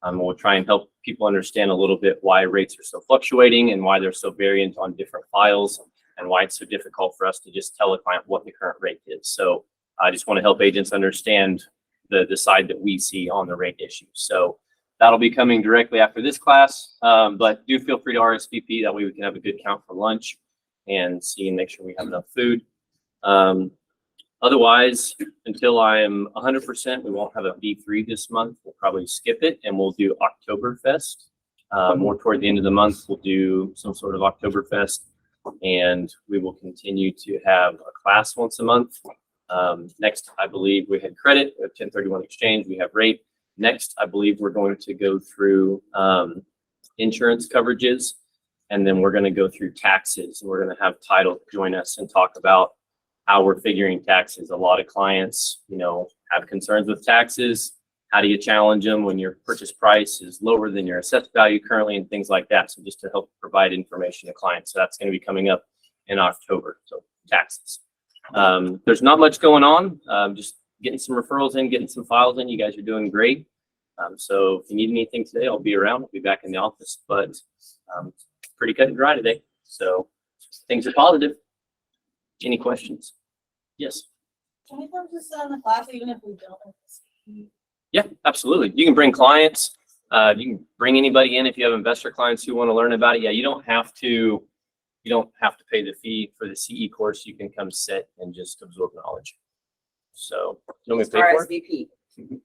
[SPEAKER 7] We'll try and help people understand a little bit why rates are so fluctuating and why they're so variant on different files and why it's so difficult for us to just tell a client what the current rate is. So I just want to help agents understand the side that we see on the rate issue. So that'll be coming directly after this class, but do feel free to RSVP. That way we can have a good count for lunch and see and make sure we have enough food. Otherwise, until I am 100%, we won't have a B3 this month. We'll probably skip it and we'll do Oktoberfest. More toward the end of the month, we'll do some sort of Oktoberfest, and we will continue to have a class once a month. Next, I believe we had credit, we have 1031 exchange, we have rate. Next, I believe we're going to go through insurance coverages, and then we're going to go through taxes. And we're going to have Title join us and talk about how we're figuring taxes. A lot of clients, have concerns with taxes. How do you challenge them when your purchase price is lower than your assessed value currently and things like that? So just to help provide information to clients. So that's going to be coming up in October. So taxes. There's not much going on. Just getting some referrals in, getting some files in. You guys are doing great. So if you need anything today, I'll be around. I'll be back in the office, but pretty cut and dry today. So things are positive. Any questions? Yes.
[SPEAKER 2] Can we come to sit on the class even if we don't?
[SPEAKER 7] Yeah, absolutely. You can bring clients. You can bring anybody in if you have investor clients who want to learn about it. Yeah, you don't have to pay the fee for the CE course. You can come sit and just absorb knowledge. So you want me to pay for it?
[SPEAKER 6] RSVP.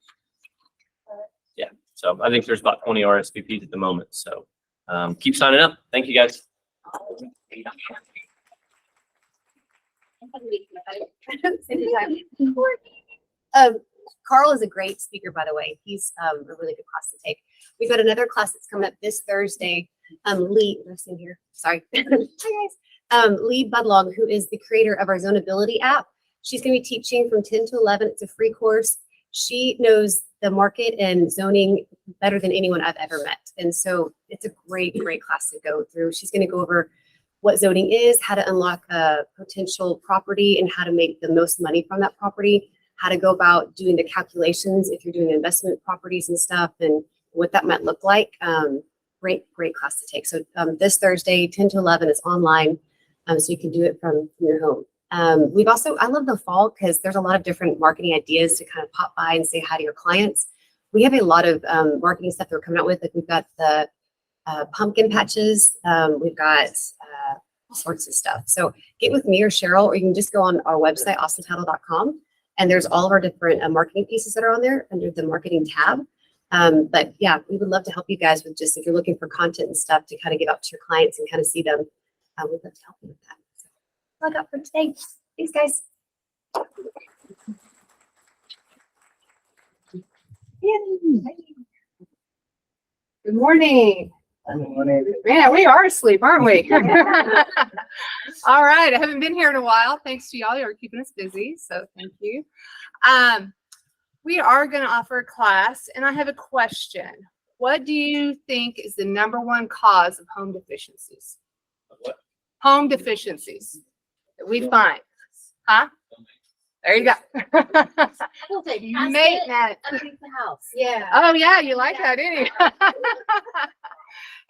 [SPEAKER 7] Yeah. So I think there's about 20 RSVPs at the moment. So keep signing up. Thank you guys.
[SPEAKER 10] Carl is a great speaker, by the way. He's a really good class to take. We've got another class that's coming up this Thursday. Lee, I'm sitting here. Sorry. Hi guys. Lee Budlong, who is the creator of our Zonability app. She's going to be teaching from 10 to 11. It's a free course. She knows the market and zoning better than anyone I've ever met. And so it's a great class to go through. She's going to go over what zoning is, how to unlock a potential property and how to make the most money from that property, how to go about doing the calculations if you're doing investment properties and stuff, and what that might look like. Great class to take. So this Thursday, 10 to 11 is online, so you can do it from your home. I love the fall because there's a lot of different marketing ideas to kind of pop by and say hi to your clients. We have a lot of marketing stuff that we're coming out with. Like we've got the pumpkin patches. We've got all sorts of stuff. So get with me or Cheryl, or you can just go on our website, awesometitle.com, and there's all of our different marketing pieces that are on there under the marketing tab. But yeah, we would love to help you guys with just if you're looking for content and stuff to kind of give out to your clients and kind of see them. We'd love to help you with that. So that's all I got for today. Thanks, guys.
[SPEAKER 11] Good morning. Man, we are asleep, aren't we? All right. I haven't been here in a while. Thanks to y'all. You're keeping us busy. So thank you. We are going to offer a class, and I have a question. What do you think is the #1 cause of home deficiencies?
[SPEAKER 7] What?
[SPEAKER 11] Home deficiencies that we find. Huh? There you go. Maintenance.
[SPEAKER 3] Underneath the house. Yeah.
[SPEAKER 11] Oh, yeah. You like that, didn't you?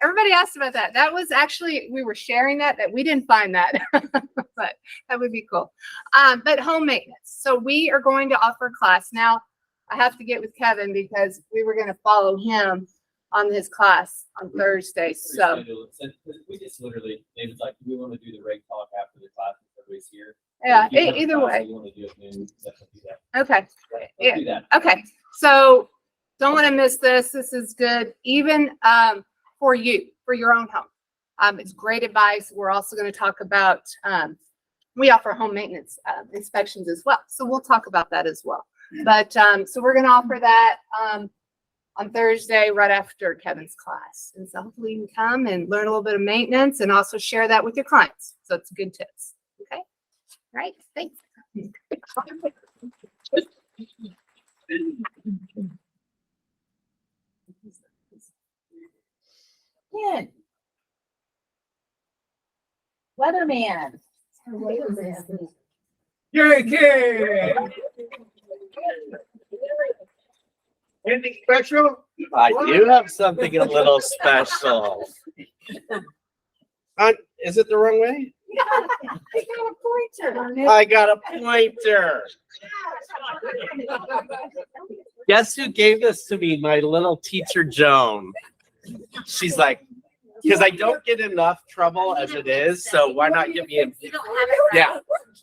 [SPEAKER 11] Everybody asked about that. That was actually, we were sharing that we didn't find that, but that would be cool. But home maintenance. So we are going to offer a class. Now, I have to get with Kevin because we were going to follow him on his class on Thursday. So
[SPEAKER 7] We just literally, David's like, we want to do the reg talk after the class. Everybody's here.
[SPEAKER 11] yeah,
[SPEAKER 7] If you have a
[SPEAKER 11] either
[SPEAKER 7] class
[SPEAKER 11] way.
[SPEAKER 7] you want to do it, then definitely do that.
[SPEAKER 11] Okay.
[SPEAKER 7] Let's do that.
[SPEAKER 11] Okay. So don't want to miss this. This is good. Even for you, for your own home. It's great advice. We're also going to talk about, we offer home maintenance inspections as well. So we'll talk about that as well. But so we're going to offer that on Thursday right after Kevin's class. And so hopefully you can come and learn a little bit of maintenance and also share that with your clients. So it's good tips. Okay. All right. Thanks.
[SPEAKER 2] Ken. Weatherman.
[SPEAKER 8] Yay, kid! Anything special?
[SPEAKER 4] I do have something a little special. Is it the wrong way?
[SPEAKER 2] I got a pointer.
[SPEAKER 4] I got a pointer. Guess who gave this to me? My little teacher, Joan. She's like, because I don't get enough trouble as it is, so why not give me a...
[SPEAKER 2] You don't have it.
[SPEAKER 4] Yeah.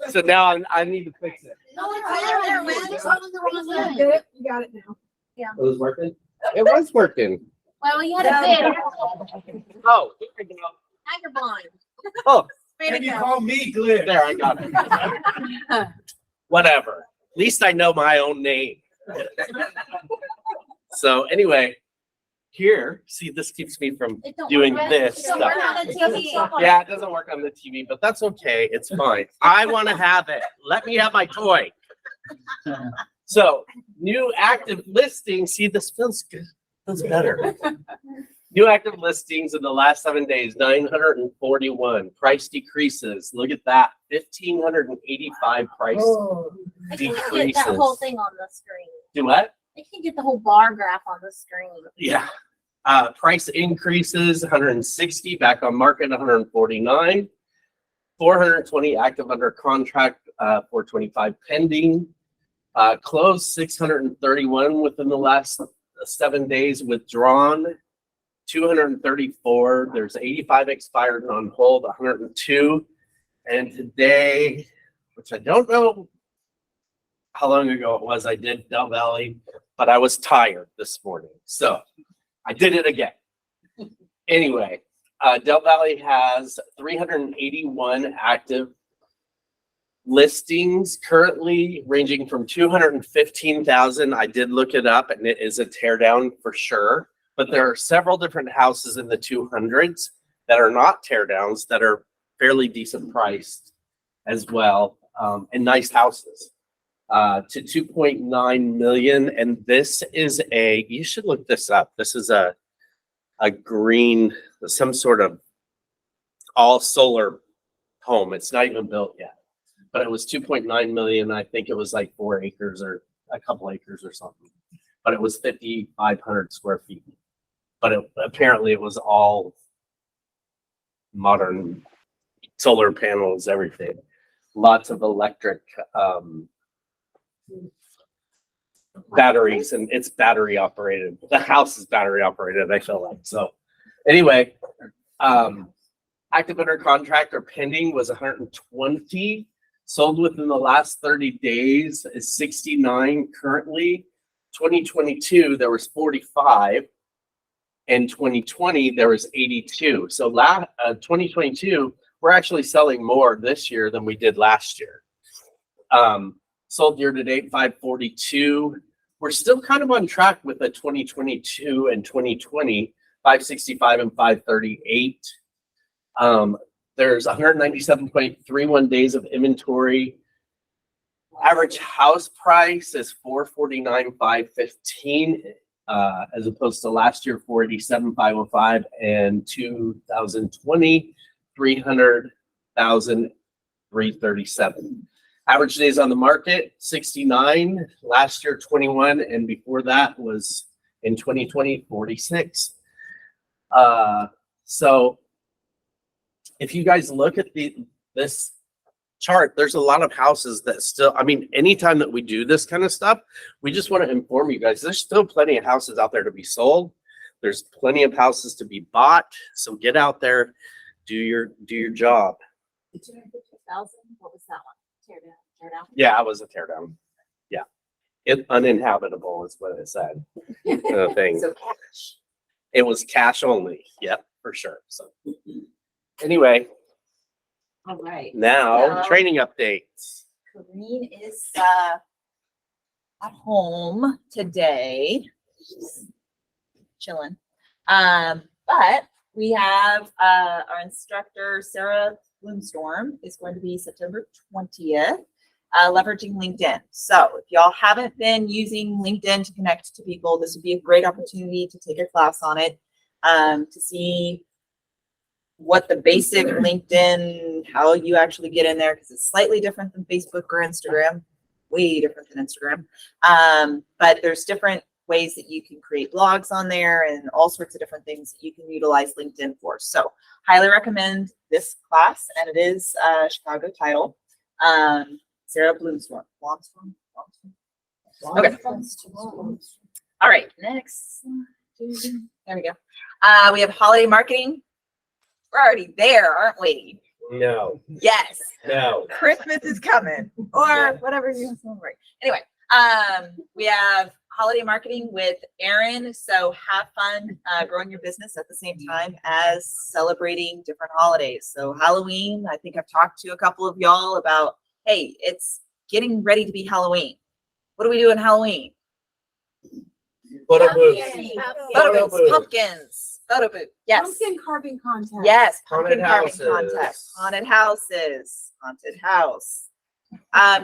[SPEAKER 4] So now I need to fix it.
[SPEAKER 2] No, it's there, man. It's on the wrong side.
[SPEAKER 5] You got it now.
[SPEAKER 4] It was working? It was working.
[SPEAKER 2] Well, you had a bid.
[SPEAKER 4] Oh, here we go.
[SPEAKER 2] Now you're blind.
[SPEAKER 4] Oh,
[SPEAKER 2] Way to
[SPEAKER 8] And you
[SPEAKER 2] go.
[SPEAKER 8] call me Glenn.
[SPEAKER 4] there, I got it. Whatever. At least I know my own name. So anyway, here, see, this keeps me from
[SPEAKER 2] It don't
[SPEAKER 4] doing
[SPEAKER 2] work.
[SPEAKER 4] this
[SPEAKER 2] It don't
[SPEAKER 4] stuff.
[SPEAKER 2] work on the TV.
[SPEAKER 4] Yeah, it doesn't work on the TV, but that's okay. It's fine. I want to have it. Let me have my toy. So, new active listings. See, this feels good. Feels better. New active listings in the last 7 days, 941. Price decreases. Look at that. 1,585 price
[SPEAKER 2] I can get that whole
[SPEAKER 4] decreases.
[SPEAKER 2] thing on the screen.
[SPEAKER 4] Do what?
[SPEAKER 2] I can get the whole bar graph on the screen.
[SPEAKER 4] Yeah. Price increases, 160, back on market, 149. 420 active under contract, 425 pending. Closed 631 within the last 7 days, withdrawn 234. There's 85 expired and on hold, 102. And today, which I don't know how long ago it was, I did Del Valley, but I was tired this morning. So I did it again. Anyway, Del Valley has 381 active listings currently ranging from 215,000. I did look it up and it is a tear down for sure, but there are several different houses in the 200s that are not tear downs that are fairly decent priced as well, and nice houses. To 2.9 million. And this is you should look this up. This is a green, some sort of all solar home. It's not even built yet, but it was 2.9 million. I think it was like 4 acres or a couple acres or something, but it was 5,500 square feet. But apparently it was all modern solar panels, everything. Lots of electric, batteries, and it's battery operated. The house is battery operated, I feel like. So anyway, active under contract or pending was 120. Sold within the last 30 days is 69 currently. 2022, there was 45. In 2020, there was 82. So 2022, we're actually selling more this year than we did last year. Sold year to date 542. We're still kind of on track with the 2022 and 2020, 565 and 538. There's 197.31 days of inventory. Average house price is 449,515, as opposed to last year 487,505, and 2020 300,337. Average days on the market, 69. Last year, 21. And before that was in 2020, 46. So if you guys look at this chart, there's a lot of houses that still, I mean, anytime that we do this kind of stuff, we just want to inform you guys, there's still plenty of houses out there to be sold. There's plenty of houses to be bought. So get out there, do your job.
[SPEAKER 3] The 250,000, what was that one? Tear down.
[SPEAKER 4] Yeah, it was a tear down. Yeah. Uninhabitable is what it said. Thing.
[SPEAKER 3] So cash.
[SPEAKER 4] It was cash only. Yep, for sure. So anyway,
[SPEAKER 6] All right.
[SPEAKER 4] now
[SPEAKER 6] So-
[SPEAKER 4] training updates.
[SPEAKER 6] Corrine is at home today, chilling. But we have our instructor Sarah Bloomstorm is going to be September 20th, leveraging LinkedIn. So if y'all haven't been using LinkedIn to connect to people, this would be a great opportunity to take a class on it, to see what the basic LinkedIn, how you actually get in there, because it's slightly different than Facebook or Instagram, way different than Instagram. But there's different ways that you can create blogs on there and all sorts of different things that you can utilize LinkedIn for. So highly recommend this class, and it is Chicago title. Sarah Bloomstorm. Okay. All right, next. There we go. We have holiday marketing. We're already there, aren't we?
[SPEAKER 4] No,
[SPEAKER 6] Yes.
[SPEAKER 4] no.
[SPEAKER 6] Christmas is coming, or whatever you want to celebrate. Anyway, we have holiday marketing with Erin. So have fun growing your business at the same time as celebrating different holidays. So Halloween, I think I've talked to a couple of y'all about, hey, it's getting ready to be Halloween. What do we do in Halloween?
[SPEAKER 4] Photo booth.
[SPEAKER 6] Photo booths, pumpkins, photo booth. Yes.
[SPEAKER 3] Pumpkin carving contest.
[SPEAKER 6] Yes, pumpkin
[SPEAKER 4] Haunted
[SPEAKER 6] carving
[SPEAKER 4] houses.
[SPEAKER 6] contest, haunted houses, haunted house.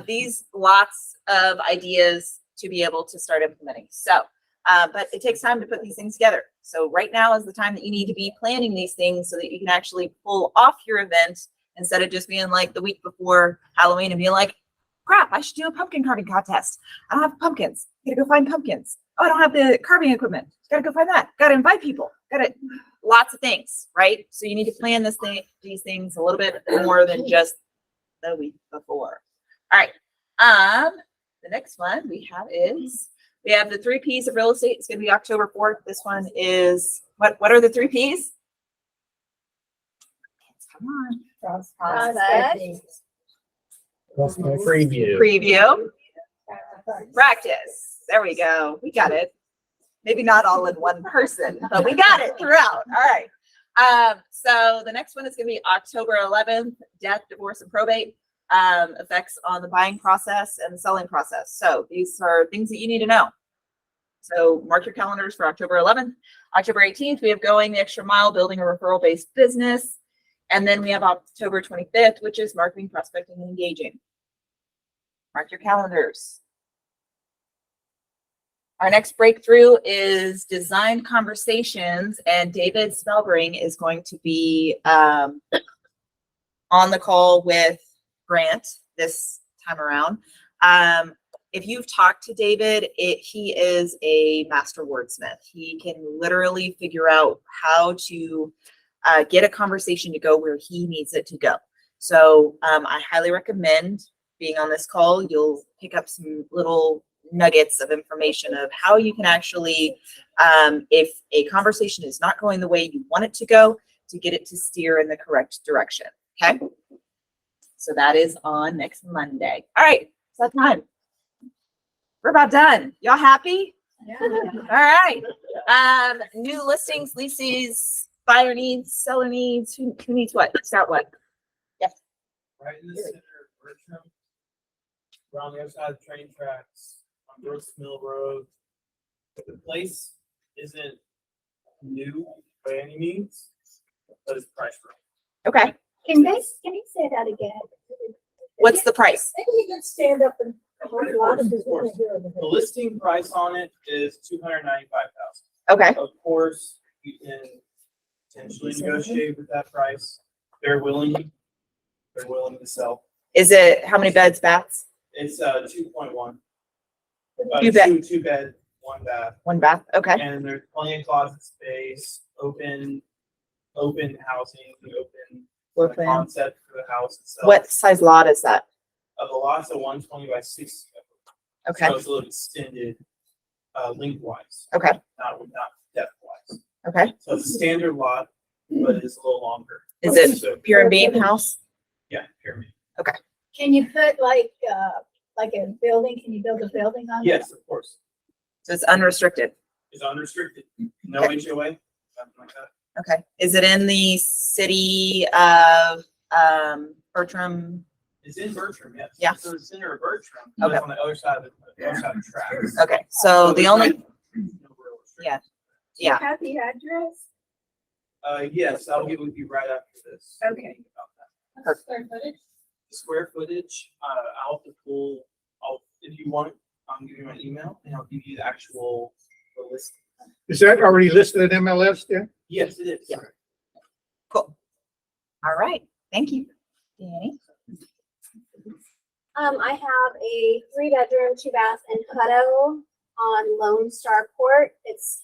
[SPEAKER 6] These lots of ideas to be able to start implementing. So, but it takes time to put these things together. So right now is the time that you need to be planning these things so that you can actually pull off your event instead of just being like the week before Halloween and being like, crap, I should do a pumpkin carving contest. I don't have pumpkins. Gotta go find pumpkins. Oh, I don't have the carving equipment. Gotta go find that. Gotta invite people. Gotta lots of things, right? So you need to plan these things a little bit more than just the week before. All right. The next one we have the 3 P's of real estate. It's gonna be October 4th. This one is what are the 3 P's? Come on.
[SPEAKER 4] Preview.
[SPEAKER 6] Preview. Practice. There we go. We got it. Maybe not all in one person, but we got it throughout. All right. So the next one is going to be October 11th, death, divorce, and probate, effects on the buying process and the selling process. So these are things that you need to know. So mark your calendars for October 11th. October 18th, we have going the extra mile, building a referral-based business. And then we have October 25th, which is marketing, prospecting, and engaging. Mark your calendars. Our next breakthrough is design conversations, and David Spellbring is going to be on the call with Grant this time around. If you've talked to David, he is a master wordsmith. He can literally figure out how to get a conversation to go where he needs it to go. So I highly recommend being on this call. You'll pick up some little nuggets of information of how you can actually, if a conversation is not going the way you want it to go, to get it to steer in the correct direction. Okay. So that is on next Monday. All right. It's that time. We're about done. Y'all happy?
[SPEAKER 3] Yeah.
[SPEAKER 6] All right. New listings, leases, buyer needs, seller needs. Who needs what? Start what? Yes.
[SPEAKER 9] Right in the center of Bertram. We're on the other side of the train tracks on Gross Mill Road. The place isn't new by any means, but it's priced right.
[SPEAKER 6] Okay.
[SPEAKER 5] Can you say that again?
[SPEAKER 6] What's the price?
[SPEAKER 5] Maybe you can stand up and. A lot of people wanna hear it.
[SPEAKER 9] The listing price on it is $295,000.
[SPEAKER 6] Okay.
[SPEAKER 9] Of course, you can potentially negotiate with that price. They're willing to sell.
[SPEAKER 6] Is it how many beds, baths?
[SPEAKER 9] It's 2.1.
[SPEAKER 6] Two bed.
[SPEAKER 9] Two bed. one bath.
[SPEAKER 6] One bath, okay.
[SPEAKER 9] And there's plenty of closet space, open housing, open
[SPEAKER 6] Floor
[SPEAKER 9] the
[SPEAKER 6] plan.
[SPEAKER 9] concept for the house itself.
[SPEAKER 6] What size lot is that?
[SPEAKER 9] The lot's a 120 by 60.
[SPEAKER 6] Okay,
[SPEAKER 9] So it's a little extended lengthwise,
[SPEAKER 6] okay,
[SPEAKER 9] not depth wise.
[SPEAKER 6] okay.
[SPEAKER 9] So it's a standard lot, but it's a little longer.
[SPEAKER 6] Is it
[SPEAKER 9] So,
[SPEAKER 6] pure and beam house?
[SPEAKER 9] yeah, pyramid.
[SPEAKER 5] Can you put like a building, can you build a building on?
[SPEAKER 9] Yes, of course.
[SPEAKER 6] So it's unrestricted.
[SPEAKER 9] It's unrestricted. No HOA, nothing like that.
[SPEAKER 6] Okay. Is it in the city of Bertram?
[SPEAKER 9] It's in Bertram, yes.
[SPEAKER 6] Yeah.
[SPEAKER 9] So the center of Bertram, but
[SPEAKER 6] Okay.
[SPEAKER 9] it's on the other side of the tracks.
[SPEAKER 6] Okay, so the
[SPEAKER 9] there's
[SPEAKER 6] only,
[SPEAKER 9] no real restriction.
[SPEAKER 6] yeah,
[SPEAKER 5] Have the address?
[SPEAKER 9] Yes, I'll get with you right after this.
[SPEAKER 5] Okay.
[SPEAKER 9] About that.
[SPEAKER 5] Square footage?
[SPEAKER 9] The square footage, I'll have to pull, if you want, I'll give you my email and I'll give you the actual list.
[SPEAKER 8] Is that already listed in MLS then?
[SPEAKER 9] Yes, it is.
[SPEAKER 6] Yeah. Cool. All right, thank you. Danny?
[SPEAKER 3] I have a 3-bedroom, 2-bath and Hutto on Lone Star Court. It's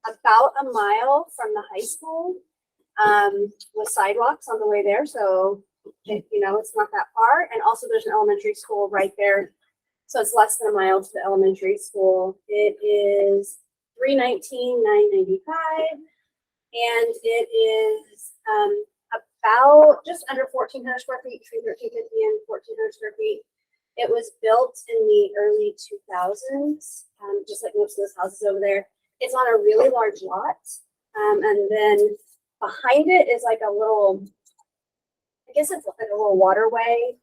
[SPEAKER 3] about a mile from the high school, with sidewalks on the way there. So, it's not that far. And also there's an elementary school right there. So it's less than a mile to the elementary school. It is $319,995. And it is, about just under 1,400 square feet, between 1,350 and 1,400 square feet. It was built in the early 2000s, just like most of those houses over there. It's on a really large lot. And then behind it is like a little, I guess it's like a little waterway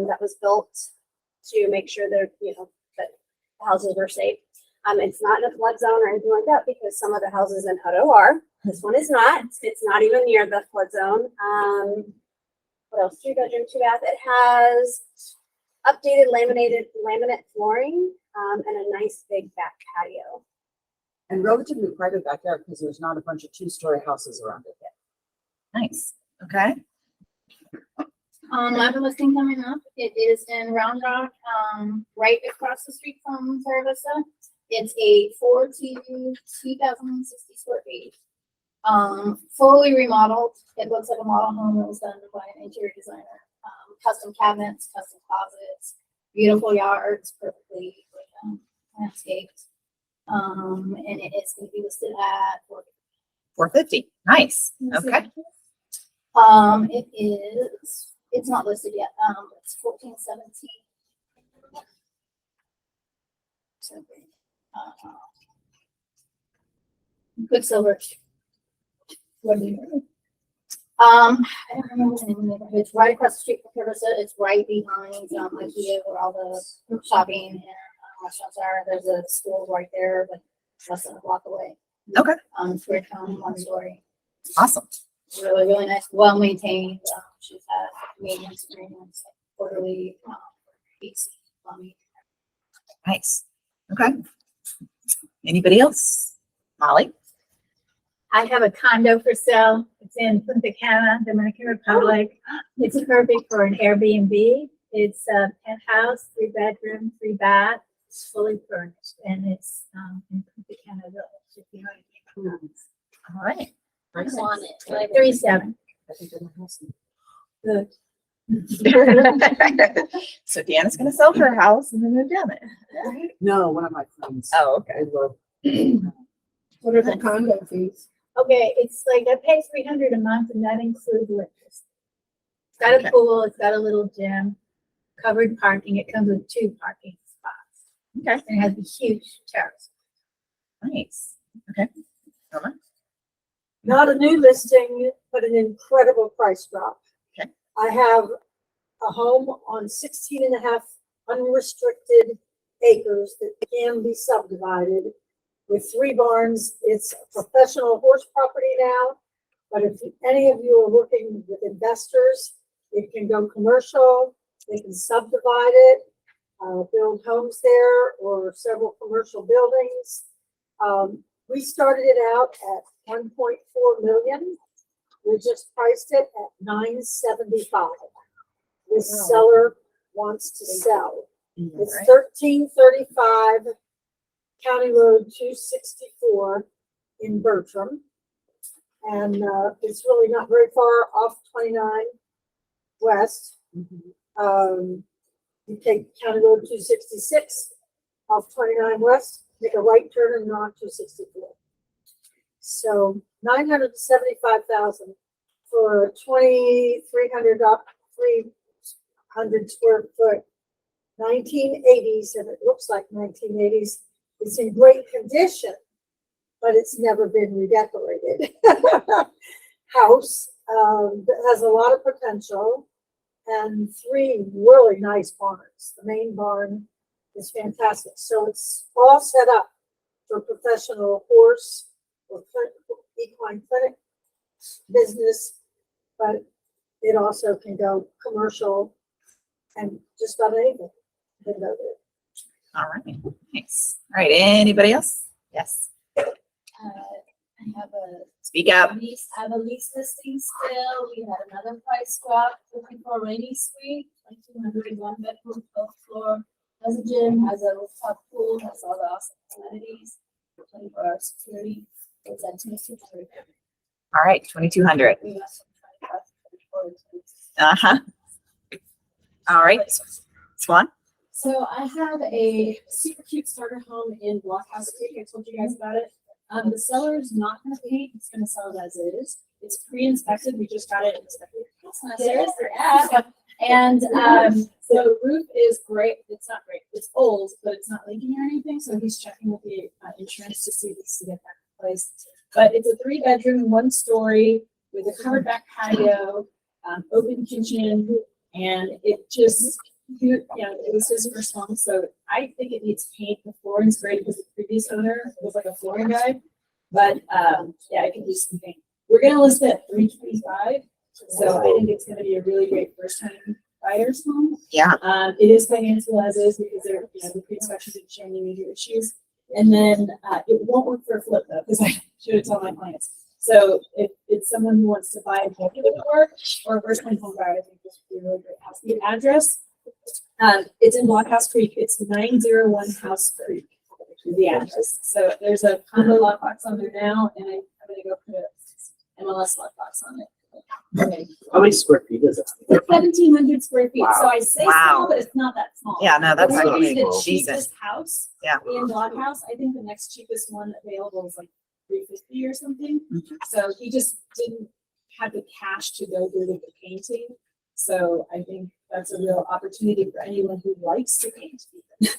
[SPEAKER 3] that was built to make sure that, that the houses were safe. It's not in a flood zone or anything like that because some of the houses in Hutto are. This one is not. It's not even near the flood zone. What else? 3-bedroom, 2-bath. It has updated laminate flooring and a nice big back patio.
[SPEAKER 12] And relatively private backyard because there's not a bunch of 2-story houses around it yet.
[SPEAKER 6] Nice, okay.
[SPEAKER 5] I have a listing coming up. It is in Round Rock, right across the street from Zaragoza. It's a 2,060 square feet. Fully remodeled. It looks like a model home that was done by an interior designer. Custom cabinets, custom closets, beautiful yards, perfectly landscaped. And it is going to be listed at
[SPEAKER 6] $450, nice, okay.
[SPEAKER 5] It's not listed yet. It's 1417. Quicksilver. What do you know? I don't remember the name of the neighborhood. It's right across the street from Carissa. It's right behind IKEA where all the shopping and restaurants are. There's a school right there, but less than a block away.
[SPEAKER 6] Okay.
[SPEAKER 5] It's great, 1 story.
[SPEAKER 6] Awesome.
[SPEAKER 5] Really, really nice, well maintained. She's had maintenance agreements, like quarterly, PC, plumbing.
[SPEAKER 6] Nice, okay. Anybody else? Molly?
[SPEAKER 5] I have a condo for sale. It's in Punta Cana, Dominican Republic. It's perfect for an Airbnb. It's a penthouse, 3-bedroom, 3-bath. It's fully furnished, and it's in Punta Cana Village. If you know anything.
[SPEAKER 6] All right.
[SPEAKER 5] I want it. Like 37. Good.
[SPEAKER 6] So Deanna's gonna sell her house and then move down there.
[SPEAKER 12] No, one of my friends.
[SPEAKER 6] Oh, okay.
[SPEAKER 12] I love.
[SPEAKER 5] What are the condo fees? Okay, it's like I pay $300 a month, and that includes electricity. It's got
[SPEAKER 6] Okay.
[SPEAKER 5] a pool. It's got a little gym, covered parking. It comes with 2 parking spots.
[SPEAKER 6] Okay.
[SPEAKER 5] And it has a huge terrace.
[SPEAKER 6] Nice, okay. Norma?
[SPEAKER 5] Not a new listing, but an incredible price drop.
[SPEAKER 6] Okay.
[SPEAKER 5] I have a home on 16.5 unrestricted acres that can be subdivided with 3 barns. It's a professional horse property now, but if any of you are working with investors, it can go commercial. They can subdivide it, build homes there or several commercial buildings. We started it out at 1.4 million. We just priced it at 975. This seller wants to sell. It's 1335 County Road 264 in Bertram. And it's really not very far off 29 West. You take County Road 266 off 29 West, make a right turn and you're on 264. So 975,000 for a 300 square foot 1980s, and it looks like 1980s. It's in great condition, but it's never been redecorated. House that has a lot of potential and 3 really nice barns. The main barn is fantastic. So it's all set up for professional horse or equine clinic business, but it also can go commercial and just about anything can go there.
[SPEAKER 6] All right, thanks. All right, anybody else? Yes,
[SPEAKER 13] I have a
[SPEAKER 6] speak up.
[SPEAKER 13] lease, I have a lease listing still. We had another price drop, looking for a rainy suite, 201 bedroom, 12th floor. Has a gym, has a rooftop pool, has all the awesome amenities, 24-hour security. It's at 2,600.
[SPEAKER 6] All right, 2,200.
[SPEAKER 13] We got some 25,
[SPEAKER 6] Uh-huh. All right, Swan.
[SPEAKER 13] So I have a super cute starter home in Blockhouse Creek. I told you guys about it. The seller is not going to paint. It's going to sell it as is. It's pre-inspected. We just got it inspected. It's not serious. And the roof is great. It's not great. It's old, but it's not leaking or anything. So he's checking with the insurance to see if he can get that replaced. But it's a 3-bedroom, 1-story with a covered back patio, open kitchen, and it just, it was his first home. So I think it needs paint. The flooring's great because the previous owner was like a flooring guy. But yeah, I could use some paint. We're gonna list it at $325. So I think it's gonna be a really great first time buyer's home.
[SPEAKER 6] Yeah.
[SPEAKER 13] It is financial as is because the pre-inspection didn't show any major issues. And then it won't work for a flip though, because I showed it to all my clients. So if it's someone who wants to buy a bulk of it work or a first time home buyer, I think this would be a really great house. The address, it's in Blockhouse Creek. It's 901 House Creek, the address. So there's a condo lockbox on there now, and I'm gonna go put a MLS lockbox on it. Okay.
[SPEAKER 4] How many square feet is it?
[SPEAKER 13] It's 1,700 square feet.
[SPEAKER 4] Wow.
[SPEAKER 13] So I say
[SPEAKER 6] Wow.
[SPEAKER 13] small, but it's not that small.
[SPEAKER 6] Yeah, no, that's
[SPEAKER 13] It's
[SPEAKER 6] actually
[SPEAKER 13] the
[SPEAKER 6] cool.
[SPEAKER 13] cheapest house
[SPEAKER 6] Yeah.
[SPEAKER 13] in Blockhouse. I think the next cheapest one available is like $350 or something.
[SPEAKER 6] Mhm.
[SPEAKER 13] So he just didn't have the cash to go do the painting. So I think that's a real opportunity for anyone who likes to paint.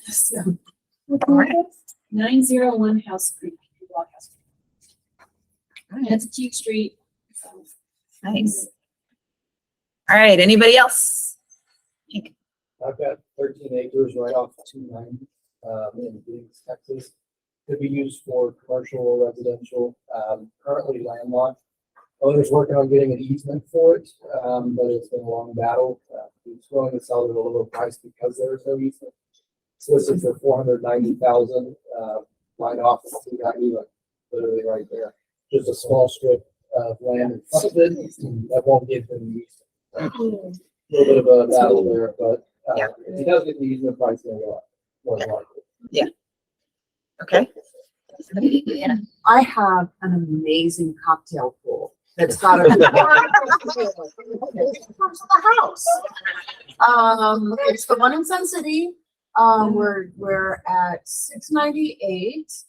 [SPEAKER 13] So
[SPEAKER 6] All right.
[SPEAKER 13] 901 House Creek, Blockhouse. And it's a cute street. So.
[SPEAKER 6] Nice. All right, anybody else?
[SPEAKER 9] I've got 13 acres right off 290 in Billings, Texas. Could be used for commercial or residential. Currently landlocked. Owner's working on getting an easement for it, but it's been a long battle. He's willing to sell it at a lower price because there's no easement. So this is for 490,000 right off of 290, like literally right there. Just a small strip of land in front of it that won't give him the easement. A little bit of a battle there, but if he does get the easement, price going to go up more than likely.
[SPEAKER 6] Okay.
[SPEAKER 12] I have an amazing cocktail pool that's got a the house. It's the one in Sun City. We're at 698.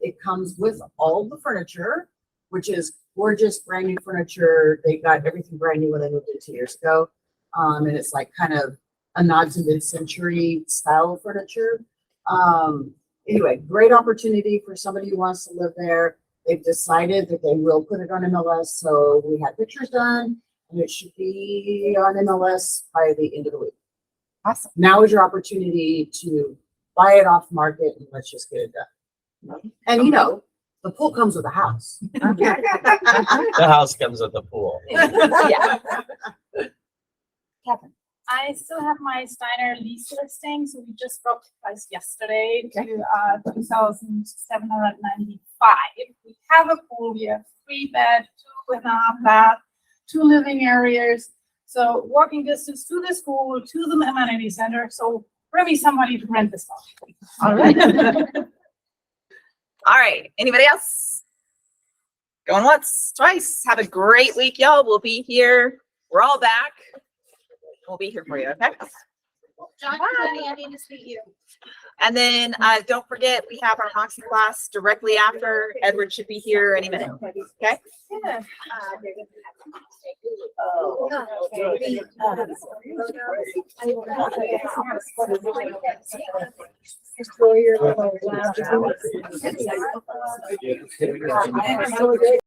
[SPEAKER 12] It comes with all the furniture, which is gorgeous, brand new furniture. They got everything brand new when they moved in 2 years ago. And it's like kind of a nod to mid-century style furniture. Anyway, great opportunity for somebody who wants to live there. They've decided that they will put it on MLS. So we had pictures done and it should be on MLS by the end of the week.
[SPEAKER 6] Awesome.
[SPEAKER 12] Now is your opportunity to buy it off market and let's just get it done. And the pool comes with a house.
[SPEAKER 4] The house comes with the pool.
[SPEAKER 6] Yeah.
[SPEAKER 2] Catherine.
[SPEAKER 14] I still have my Steiner lease listing, so we just dropped the price yesterday to 2,795. We have a pool, we have 3 bed, 2.5 bath, 2 living areas. So walking distance to the school, to the amenity center. So Really somebody to rent this one.
[SPEAKER 6] All right. All right. Anybody else? Going once, twice. Have a great week, y'all. We'll be here. We're all back. We'll be here for you, okay?
[SPEAKER 10] John, I need to see you.
[SPEAKER 6] And then don't forget, we have our Moxie class directly after. Edward should be here any minute. Okay?
[SPEAKER 14] Yeah.
[SPEAKER 5] Enjoy your.